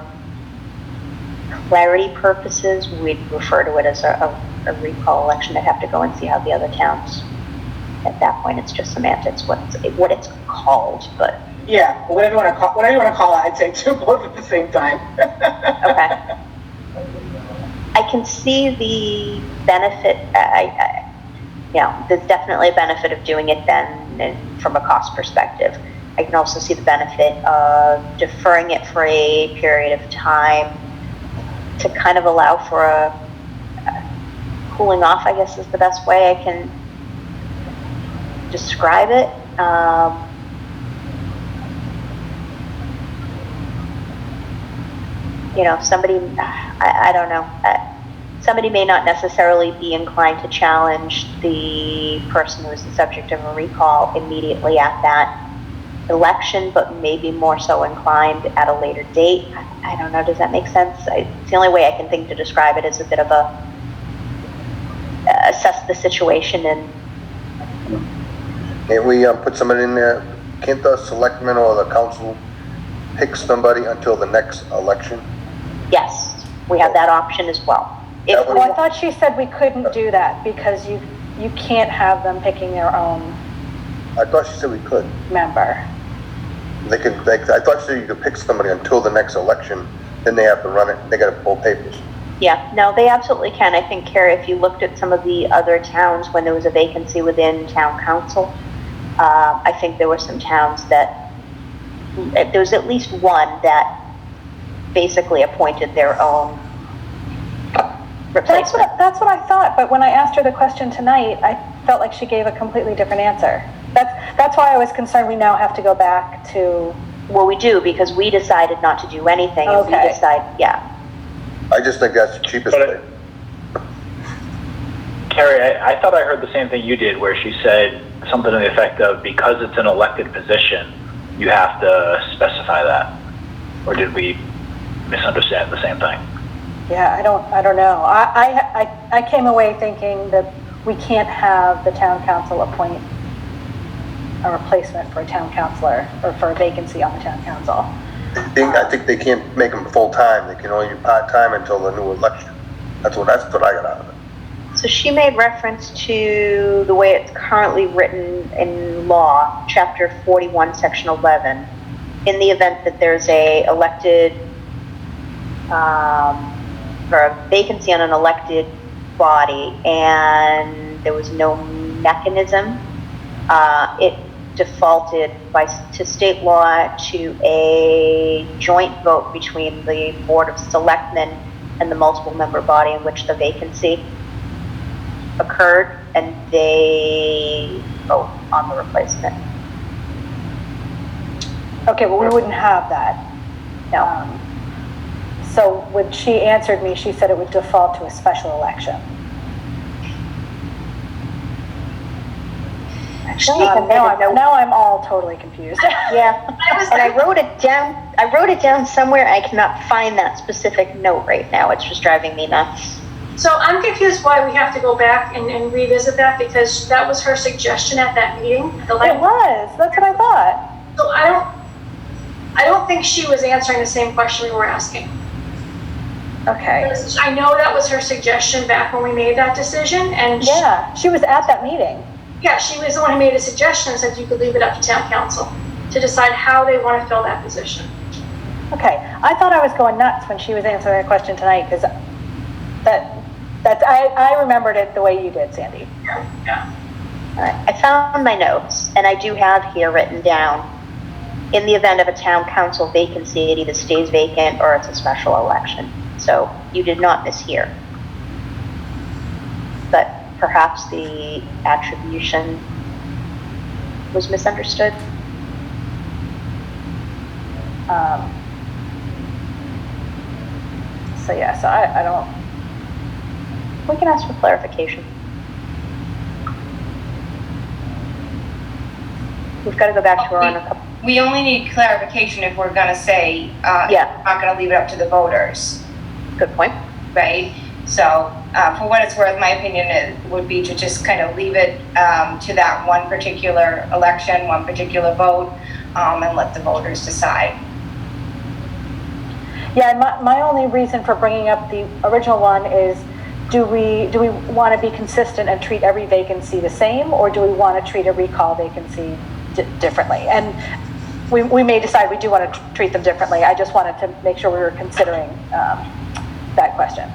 Speaker 1: clarity purposes, we'd refer to it as a recall election. I'd have to go and see how the other towns, at that point, it's just semantics, what it's called, but.
Speaker 9: Yeah, whatever you want to call it, I'd say do both at the same time.
Speaker 1: Okay. I can see the benefit, there's definitely a benefit of doing it then from a cost perspective. I can also see the benefit of deferring it for a period of time to kind of allow for a cooling off, I guess is the best way I can describe it. Somebody, I don't know, somebody may not necessarily be inclined to challenge the person who is the subject of a recall immediately at that election, but maybe more so inclined at a later date. I don't know, does that make sense? It's the only way I can think to describe it as a bit of assess the situation and...
Speaker 7: Can't we put somebody in there? Can't the selectmen or the council pick somebody until the next election?
Speaker 1: Yes, we have that option as well.
Speaker 5: Well, I thought she said we couldn't do that because you can't have them picking their own
Speaker 7: I thought she said we could.
Speaker 5: member.
Speaker 7: I thought she said you could pick somebody until the next election, then they have to run it, they gotta pull papers.
Speaker 1: Yeah, no, they absolutely can. I think, Carrie, if you looked at some of the other towns when there was a vacancy within town council, I think there were some towns that, there was at least one that basically appointed their own replacement.
Speaker 5: That's what I thought, but when I asked her the question tonight, I felt like she gave a completely different answer. That's why I was concerned we now have to go back to...
Speaker 1: Well, we do, because we decided not to do anything, and we decide, yeah.
Speaker 7: I just think that's the cheapest way.
Speaker 2: Carrie, I thought I heard the same thing you did, where she said something to the effect of, because it's an elected position, you have to specify that. Or did we misunderstand the same thing?
Speaker 5: Yeah, I don't know. I came away thinking that we can't have the town council appoint a replacement for a town councilor or for a vacancy on the town council.
Speaker 7: I think they can't make them full-time, they can only be part-time until the new election. That's what I got out of it.
Speaker 1: So she made reference to the way it's currently written in law, chapter 41, section 11. In the event that there's a elected, or a vacancy on an elected body, and there was no mechanism. It defaulted to state law to a joint vote between the Board of Selectmen and the multiple member body in which the vacancy occurred, and they vote on the replacement.
Speaker 5: Okay, but we wouldn't have that.
Speaker 1: No.
Speaker 5: So when she answered me, she said it would default to a special election. Now I'm all totally confused.
Speaker 1: Yeah, and I wrote it down. I wrote it down somewhere. I cannot find that specific note right now. It's just driving me nuts.
Speaker 3: So I'm confused why we have to go back and revisit that, because that was her suggestion at that meeting.
Speaker 5: It was. That's what I thought.
Speaker 3: So I don't think she was answering the same question we were asking.
Speaker 5: Okay.
Speaker 3: I know that was her suggestion back when we made that decision, and
Speaker 5: yeah, she was at that meeting.
Speaker 3: Yeah, she was the one who made a suggestion and said you could leave it up to town council to decide how they want to fill that position.
Speaker 5: Okay, I thought I was going nuts when she was answering that question tonight, because I remembered it the way you did, Sandy.
Speaker 3: Yeah.
Speaker 1: All right. I found my notes, and I do have here written down, in the event of a town council vacancy, it either stays vacant or it's a special election. So you did not mishear. But perhaps the attribution was misunderstood.
Speaker 5: So yeah, so I don't.
Speaker 1: We can ask for clarification. We've got to go back to her on a couple.
Speaker 6: We only need clarification if we're gonna say,
Speaker 1: Yeah.
Speaker 6: we're not gonna leave it up to the voters,
Speaker 1: Good point.
Speaker 6: right? So, for what it's worth, my opinion would be to just kind of leave it, to that one particular election, one particular vote, and let the voters decide.
Speaker 5: Yeah, and my only reason for bringing up the original one is, do we want to be consistent and treat every vacancy the same, or do we want to treat a recall vacancy differently? And we may decide we do want to treat them differently. I just wanted to make sure we were considering that question.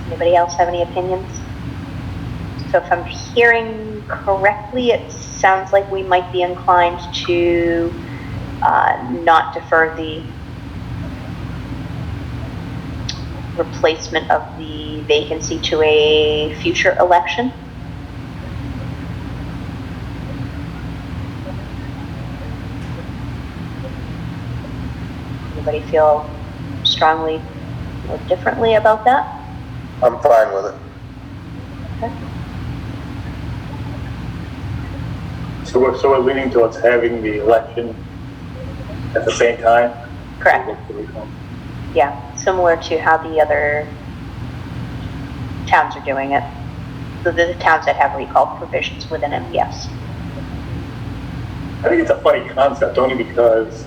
Speaker 1: Anybody else have any opinions? So if I'm hearing correctly, it sounds like we might be inclined to not defer the replacement of the vacancy to a future election. Anybody feel strongly or differently about that?
Speaker 7: I'm fine with it.
Speaker 1: Okay.
Speaker 8: So we're leaning towards having the election at the same time?
Speaker 1: Correct. Yeah, similar to how the other towns are doing it. So the towns that have recall provisions within them, yes.
Speaker 8: I think it's a funny concept, only because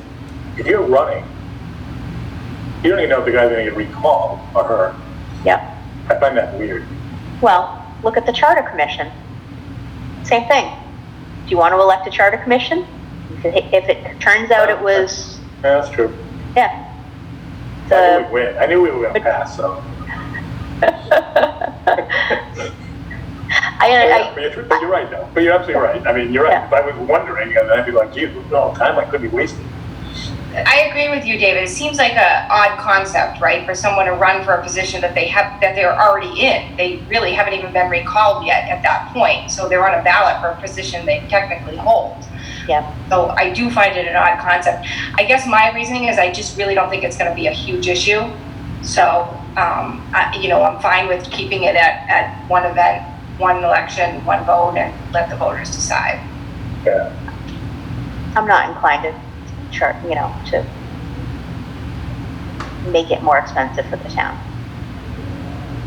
Speaker 8: if you're running, you don't even know if the guy's gonna get recalled, or her.
Speaker 1: Yep.
Speaker 8: I find that weird.
Speaker 1: Well, look at the Charter Commission. Same thing. Do you want to elect a Charter Commission? If it turns out it was,
Speaker 8: Yeah, that's true.
Speaker 1: yeah.
Speaker 8: I knew we were gonna pass, so. But you're right, though. But you're absolutely right. I mean, you're right.
Speaker 1: Yeah.
Speaker 8: If I was wondering, I'd be like, geez, no, time I could be wasted.
Speaker 6: I agree with you, David. It seems like a odd concept, right, for someone to run for a position that they're already in. They really haven't even been recalled yet at that point, so they're on a ballot for a position they technically hold.
Speaker 1: Yeah.
Speaker 6: So I do find it an odd concept. I guess my reasoning is I just really don't think it's going to be a huge issue. So, I'm fine with keeping it at one event, one election, one vote, and let the voters decide.
Speaker 8: Yeah.
Speaker 1: I'm not inclined to to make it more expensive for the town.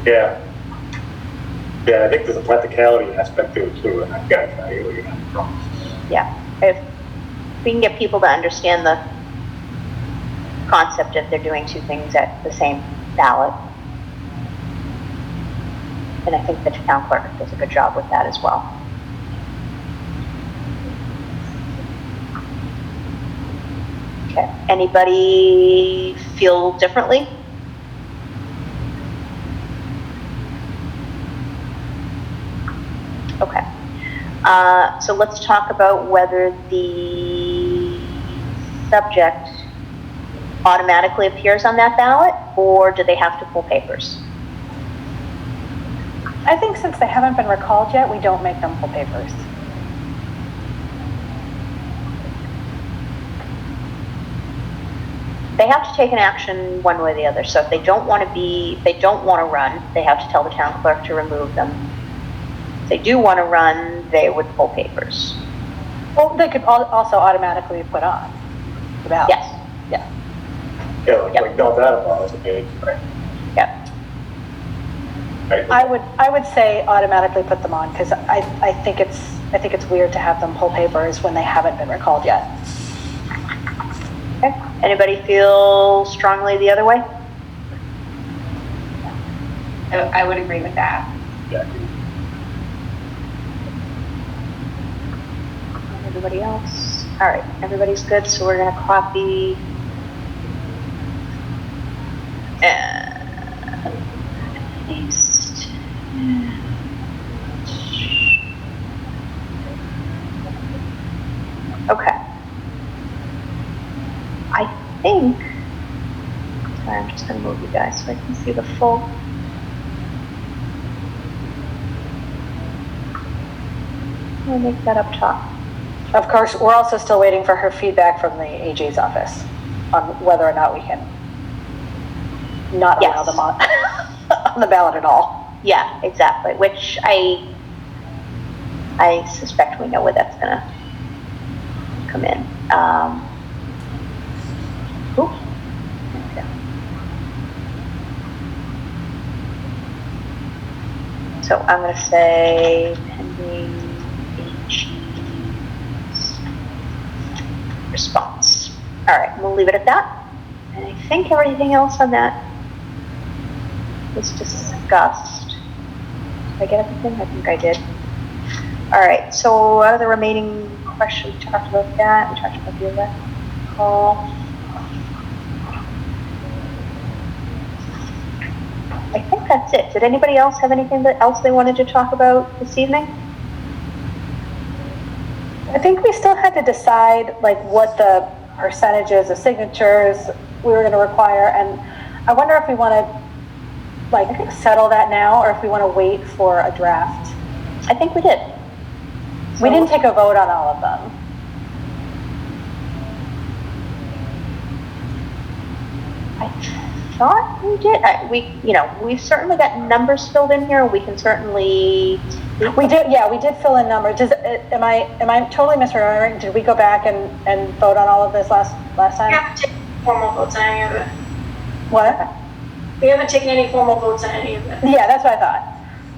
Speaker 8: Yeah. Yeah, I think there's a practicality aspect to it too, and I hear where you're coming from.
Speaker 1: Yeah. If we can get people to understand the concept if they're doing two things at the same ballot. And I think the town clerk does a good job with that as well. Okay, anybody feel differently? Okay, so let's talk about whether the subject automatically appears on that ballot, or do they have to pull papers?
Speaker 5: I think since they haven't been recalled yet, we don't make them pull papers.
Speaker 1: They have to take an action one way or the other. So if they don't want to run, they have to tell the town clerk to remove them. If they do want to run, they would pull papers.
Speaker 5: Well, they could also automatically be put on the ballot.
Speaker 1: Yes.
Speaker 5: Yeah.
Speaker 8: Yeah, like,
Speaker 1: Yep.
Speaker 8: like not that involved, okay, right?
Speaker 1: Yep.
Speaker 8: Right.
Speaker 5: I would say automatically put them on, because I think it's weird to have them pull papers when they haven't been recalled yet.
Speaker 1: Okay. Anybody feel strongly the other way?
Speaker 6: I would agree with that.
Speaker 8: Yeah.
Speaker 1: Everybody else? All right, everybody's good, so we're gonna copy. Paste. Okay. I think, sorry, I'm just gonna move you guys so I can see the full. We'll make that up top.
Speaker 5: Of course, we're also still waiting for her feedback from the AG's office on whether or not we can not allow
Speaker 1: Yes.
Speaker 5: them on, on the ballot at all.
Speaker 1: Yeah, exactly, which I suspect we know where that's gonna come in. Ooh. Okay. So I'm gonna say pending AG's response. All right, we'll leave it at that. And I think everything else on that was discussed. Did I get everything? I think I did. All right, so what are the remaining questions? We talked about that. We talked about the election call. I think that's it. Did anybody else have anything else they wanted to talk about this evening?
Speaker 5: I think we still had to decide like what the percentages of signatures we were going to require, and I wonder if we want to like settle that now, or if we want to wait for a draft.
Speaker 1: I think we did.
Speaker 5: We didn't take a vote on all of them.
Speaker 1: I thought we did. We've certainly got numbers filled in here. We can certainly.
Speaker 5: We did, yeah, we did fill in numbers. Am I totally misremembering? Did we go back and vote on all of this last time?
Speaker 3: We haven't taken formal votes on any of it.
Speaker 5: What?
Speaker 3: We haven't taken any formal votes on any of it.
Speaker 5: Yeah, that's what I thought.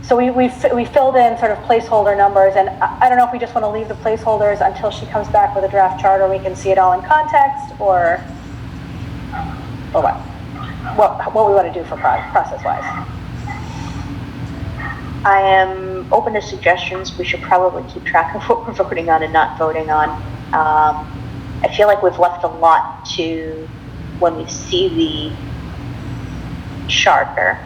Speaker 5: So we filled in sort of placeholder numbers, and I don't know if we just want to leave the placeholders until she comes back with a draft charter, we can see it all in context, or what we want to do for process-wise.
Speaker 1: I am open to suggestions. We should probably keep track of what we're voting on and not voting on. I feel like we've left a lot to when we see the charter.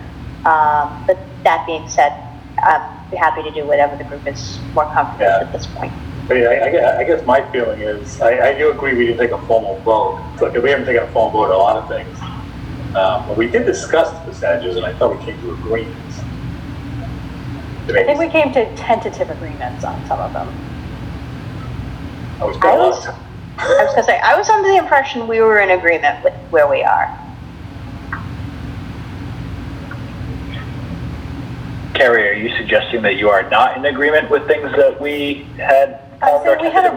Speaker 1: But that being said, I'd be happy to do whatever the group is more comfortable with at this point.
Speaker 8: But yeah, I guess my feeling is, I do agree we didn't take a formal vote. Look, we haven't taken a formal vote on a lot of things. But we did discuss the percentages, and I thought we came to agreements.
Speaker 5: I think we came to tentative agreements on some of them.
Speaker 8: I was going
Speaker 1: to say, I was under the impression we were in agreement with where we are.
Speaker 2: Carrie, are you suggesting that you are not in agreement with things that we had?
Speaker 5: We had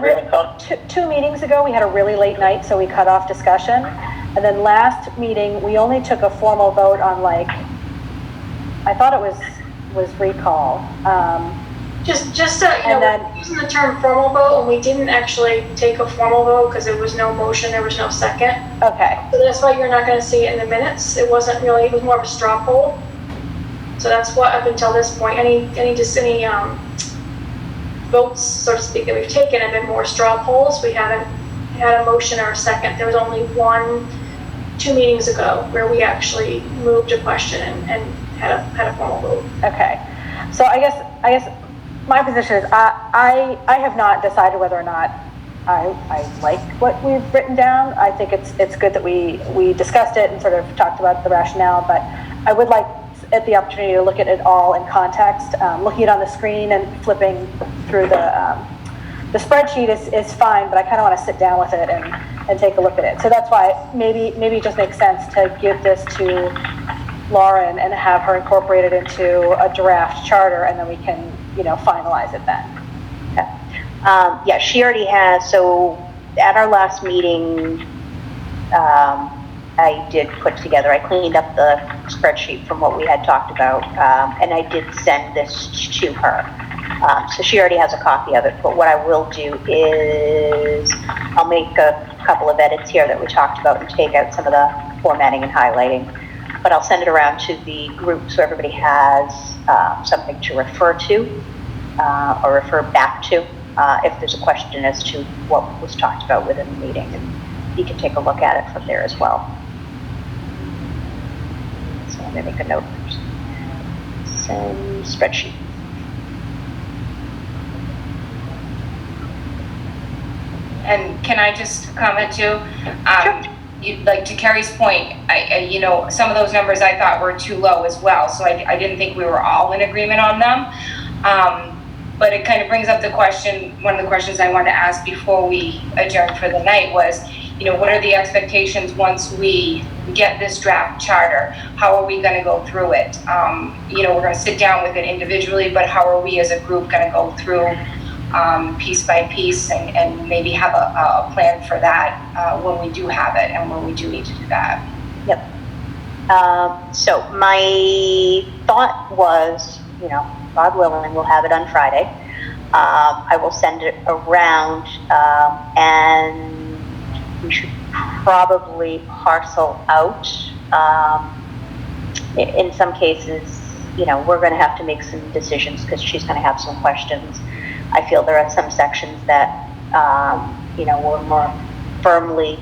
Speaker 5: two meetings ago, we had a really late night, so we cut off discussion. And then last meeting, we only took a formal vote on I thought it was recall.
Speaker 3: Just we're using the term formal vote, and we didn't actually take a formal vote because there was no motion, there was no second.
Speaker 5: Okay.
Speaker 3: So that's why you're not going to see it in the minutes. It was more of a straw poll. So that's what up until this point, any votes, so to speak, that we've taken have been more straw polls. We haven't had a motion or a second. There was only 2 meetings ago where we actually moved a question and had a formal vote.
Speaker 5: Okay. So I guess my position is I have not decided whether or not I like what we've written down. I think it's good that we discussed it and sort of talked about the rationale, but I would like at the opportunity to look at it all in context. Looking at it on the screen and flipping through the spreadsheet is fine, but I kind of want to sit down with it and take a look at it. So that's why maybe it just makes sense to give this to Lauren and have her incorporate it into a draft charter, and then we can, finalize it then.
Speaker 1: Okay. Yeah, she already has. So at our last meeting, I did put together, I cleaned up the spreadsheet from what we had talked about, and I did send this to her. So she already has a copy of it, but what I will do is I'll make a couple of edits here that we talked about and take out some of the formatting and highlighting, but I'll send it around to the group so everybody has something to refer to or refer back to if there's a question as to what was talked about within the meeting, and you can take a look at it from there as well. So let me make a note. Send spreadsheet.
Speaker 6: And can I just comment too?
Speaker 1: Sure.
Speaker 6: Like to Carrie's point, I some of those numbers I thought were too low as well. So I didn't think we were all in agreement on them. But it kind of brings up the question, one of the questions I wanted to ask before we adjourned for the night was, what are the expectations once we get this draft charter? How are we going to go through it? We're going to sit down with it individually, but how are we as a group going to go through piece by piece and maybe have a plan for that when we do have it and when we do need to do that?
Speaker 1: Yep. So my thought was, God willing, we'll have it on Friday. I will send it around, and we should probably parcel out. In some cases, we're going to have to make some decisions because she's going to have some questions. I feel there are some sections that, were more firmly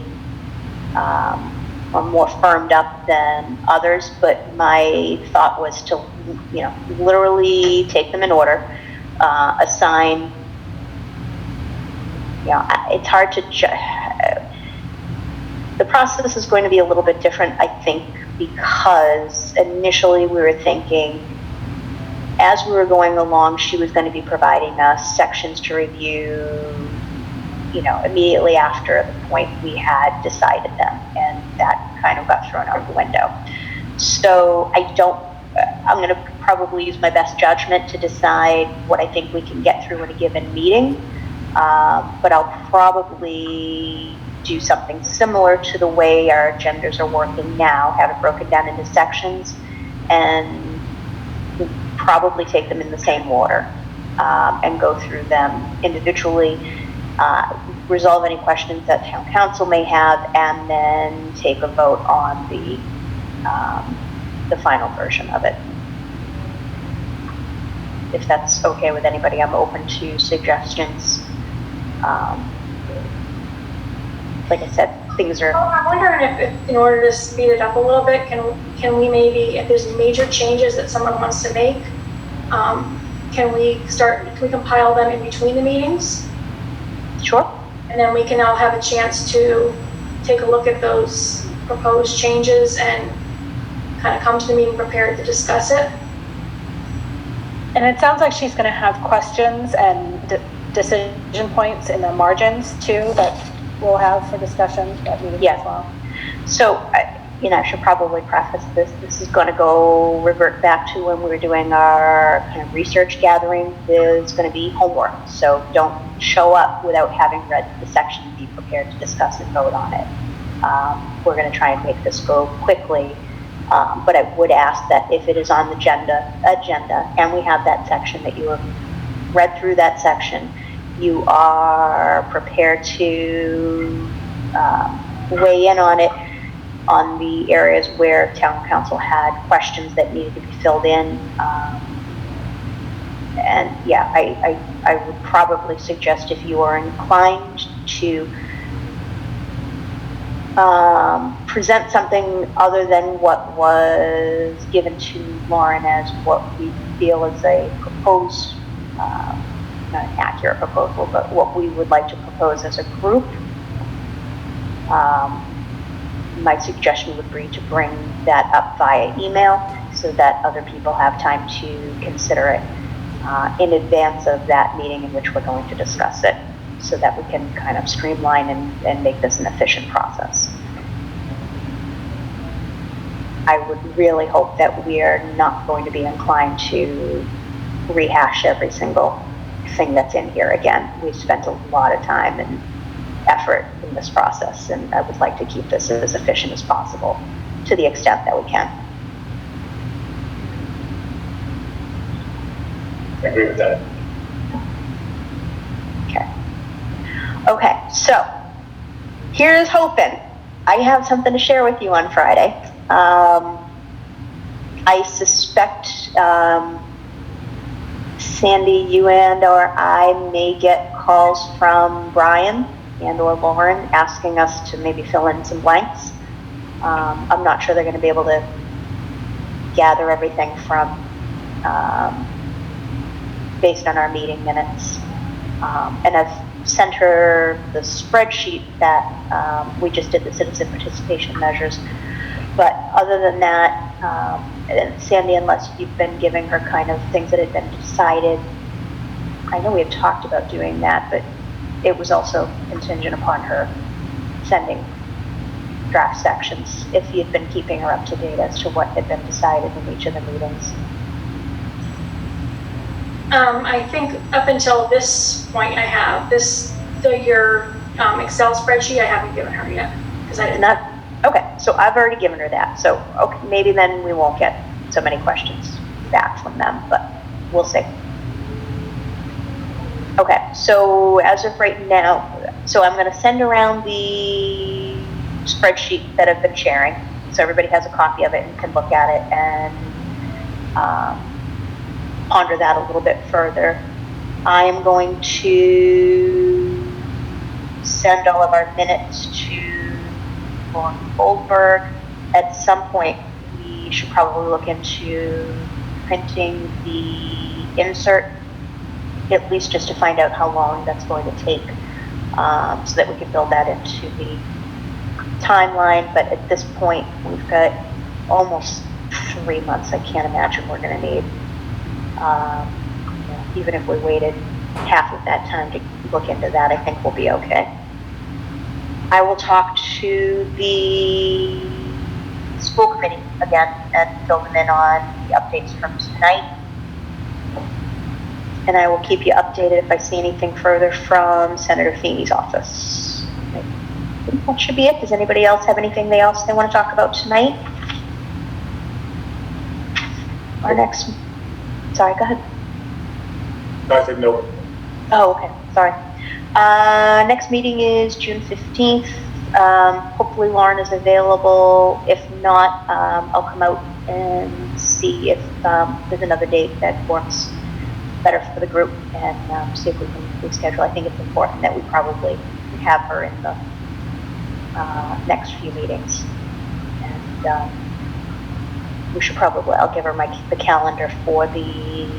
Speaker 1: or more firmed up than others, but my thought was to, literally take them in order, assign, it's hard to, the process is going to be a little bit different, I think, because initially we were thinking, as we were going along, she was going to be providing us sections to review, immediately after the point we had decided them, and that kind of got thrown out the window. So I'm going to probably use my best judgment to decide what I think we can get through in a given meeting, but I'll probably do something similar to the way our agendas are working now, have it broken down into sections, and probably take them in the same order and go through them individually, resolve any questions that town council may have, and then take a vote on the final version of it. If that's okay with anybody, I'm open to suggestions. Like I said, things are...
Speaker 3: I'm wondering if in order to speed it up a little bit, can we maybe, if there's major changes that someone wants to make, can we compile them in between the meetings?
Speaker 1: Sure.
Speaker 3: And then we can all have a chance to take a look at those proposed changes and kind of come to the meeting prepared to discuss it.
Speaker 5: And it sounds like she's going to have questions and decision points in the margins too that we'll have for discussion at meetings as well.
Speaker 1: So, I should probably preface this. This is going to revert back to when we were doing our kind of research gathering. There's going to be homework. So don't show up without having read the section and be prepared to discuss and vote on it. We're going to try and make this go quickly. But I would ask that if it is on the agenda, and we have that section, that you have read through that section, you are prepared to weigh in on it, on the areas where town council had questions that needed to be filled in. I would probably suggest, if you are inclined to present something other than what was given to Lauren as what we feel is a proposed, not an accurate proposal, but what we would like to propose as a group. My suggestion would be to bring that up via email so that other people have time to consider it in advance of that meeting in which we're going to discuss it, so that we can kind of streamline and make this an efficient process. I would really hope that we are not going to be inclined to rehash every single thing that's in here again. We've spent a lot of time and effort in this process, and I would like to keep this as efficient as possible to the extent that we can.
Speaker 8: I agree with that.
Speaker 1: Okay, so here's hoping. I have something to share with you on Friday. I suspect Sandy, you and or I may get calls from Brian and or Lauren asking us to maybe fill in some blanks. I'm not sure they're going to be able to gather everything from based on our meeting minutes. And I've sent her the spreadsheet that we just did, the citizen participation measures. But other than that, and Sandy, unless you've been giving her kind of things that had been decided, I know we had talked about doing that, but it was also contingent upon her sending draft sections, if you'd been keeping her up to date as to what had been decided in each of the meetings.
Speaker 3: I think up until this point I have your Excel spreadsheet I haven't given her yet, because I did not.
Speaker 1: Okay, so I've already given her that, so okay, maybe then we won't get so many questions back from them, but we'll see. Okay, so as of right now, so I'm going to send around the spreadsheet that I've been sharing, so everybody has a copy of it and can look at it and ponder that a little bit further. I am going to send all of our minutes to Goldberg. At some point, we should probably look into printing the insert, at least just to find out how long that's going to take, so that we can build that into the timeline. But at this point, we've got almost 3 months. I can't imagine we're going to need, even if we waited half of that time to look into that, I think we'll be okay. I will talk to the school committee again and fill them in on the updates from tonight. And I will keep you updated if I see anything further from Senator Feeney's office. I think that should be it. Does anybody else have anything else they want to talk about tonight? Our next, sorry, go ahead.
Speaker 8: I said no.
Speaker 1: Oh, okay, sorry. Next meeting is June 15th. Hopefully Lauren is available. If not, I'll come out and see if there's another date that works better for the group and see if we can reschedule. I think it's important that we probably have her in the next few meetings. And we should probably, I'll give her the calendar for the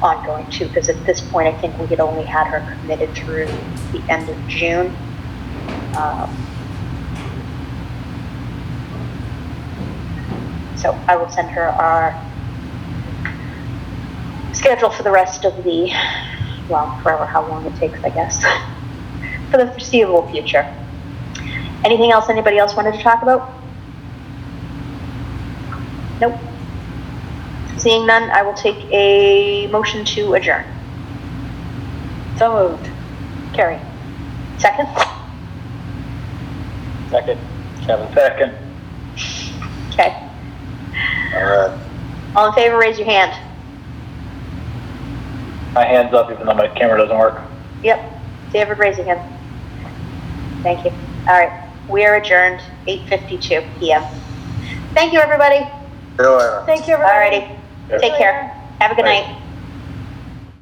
Speaker 1: ongoing too, because at this point I think we had only had her committed through the end of June. So I will send her our schedule for the rest of the, well, forever, how long it takes, I guess, for the foreseeable future. Anything else anybody else wanted to talk about? Nope. Seeing none, I will take a motion to adjourn.
Speaker 5: So moved.
Speaker 1: Carrie. Second?
Speaker 2: Second. Kevin. Second.
Speaker 1: Okay. All in favor, raise your hand.
Speaker 2: My hand's up even though my camera doesn't work.
Speaker 1: Yep. David, raise your hand. Thank you. All right. We are adjourned, 8:52 p.m. Thank you, everybody.
Speaker 7: Carolina.
Speaker 5: Thank you, everybody.
Speaker 1: All righty. Take care. Have a good night.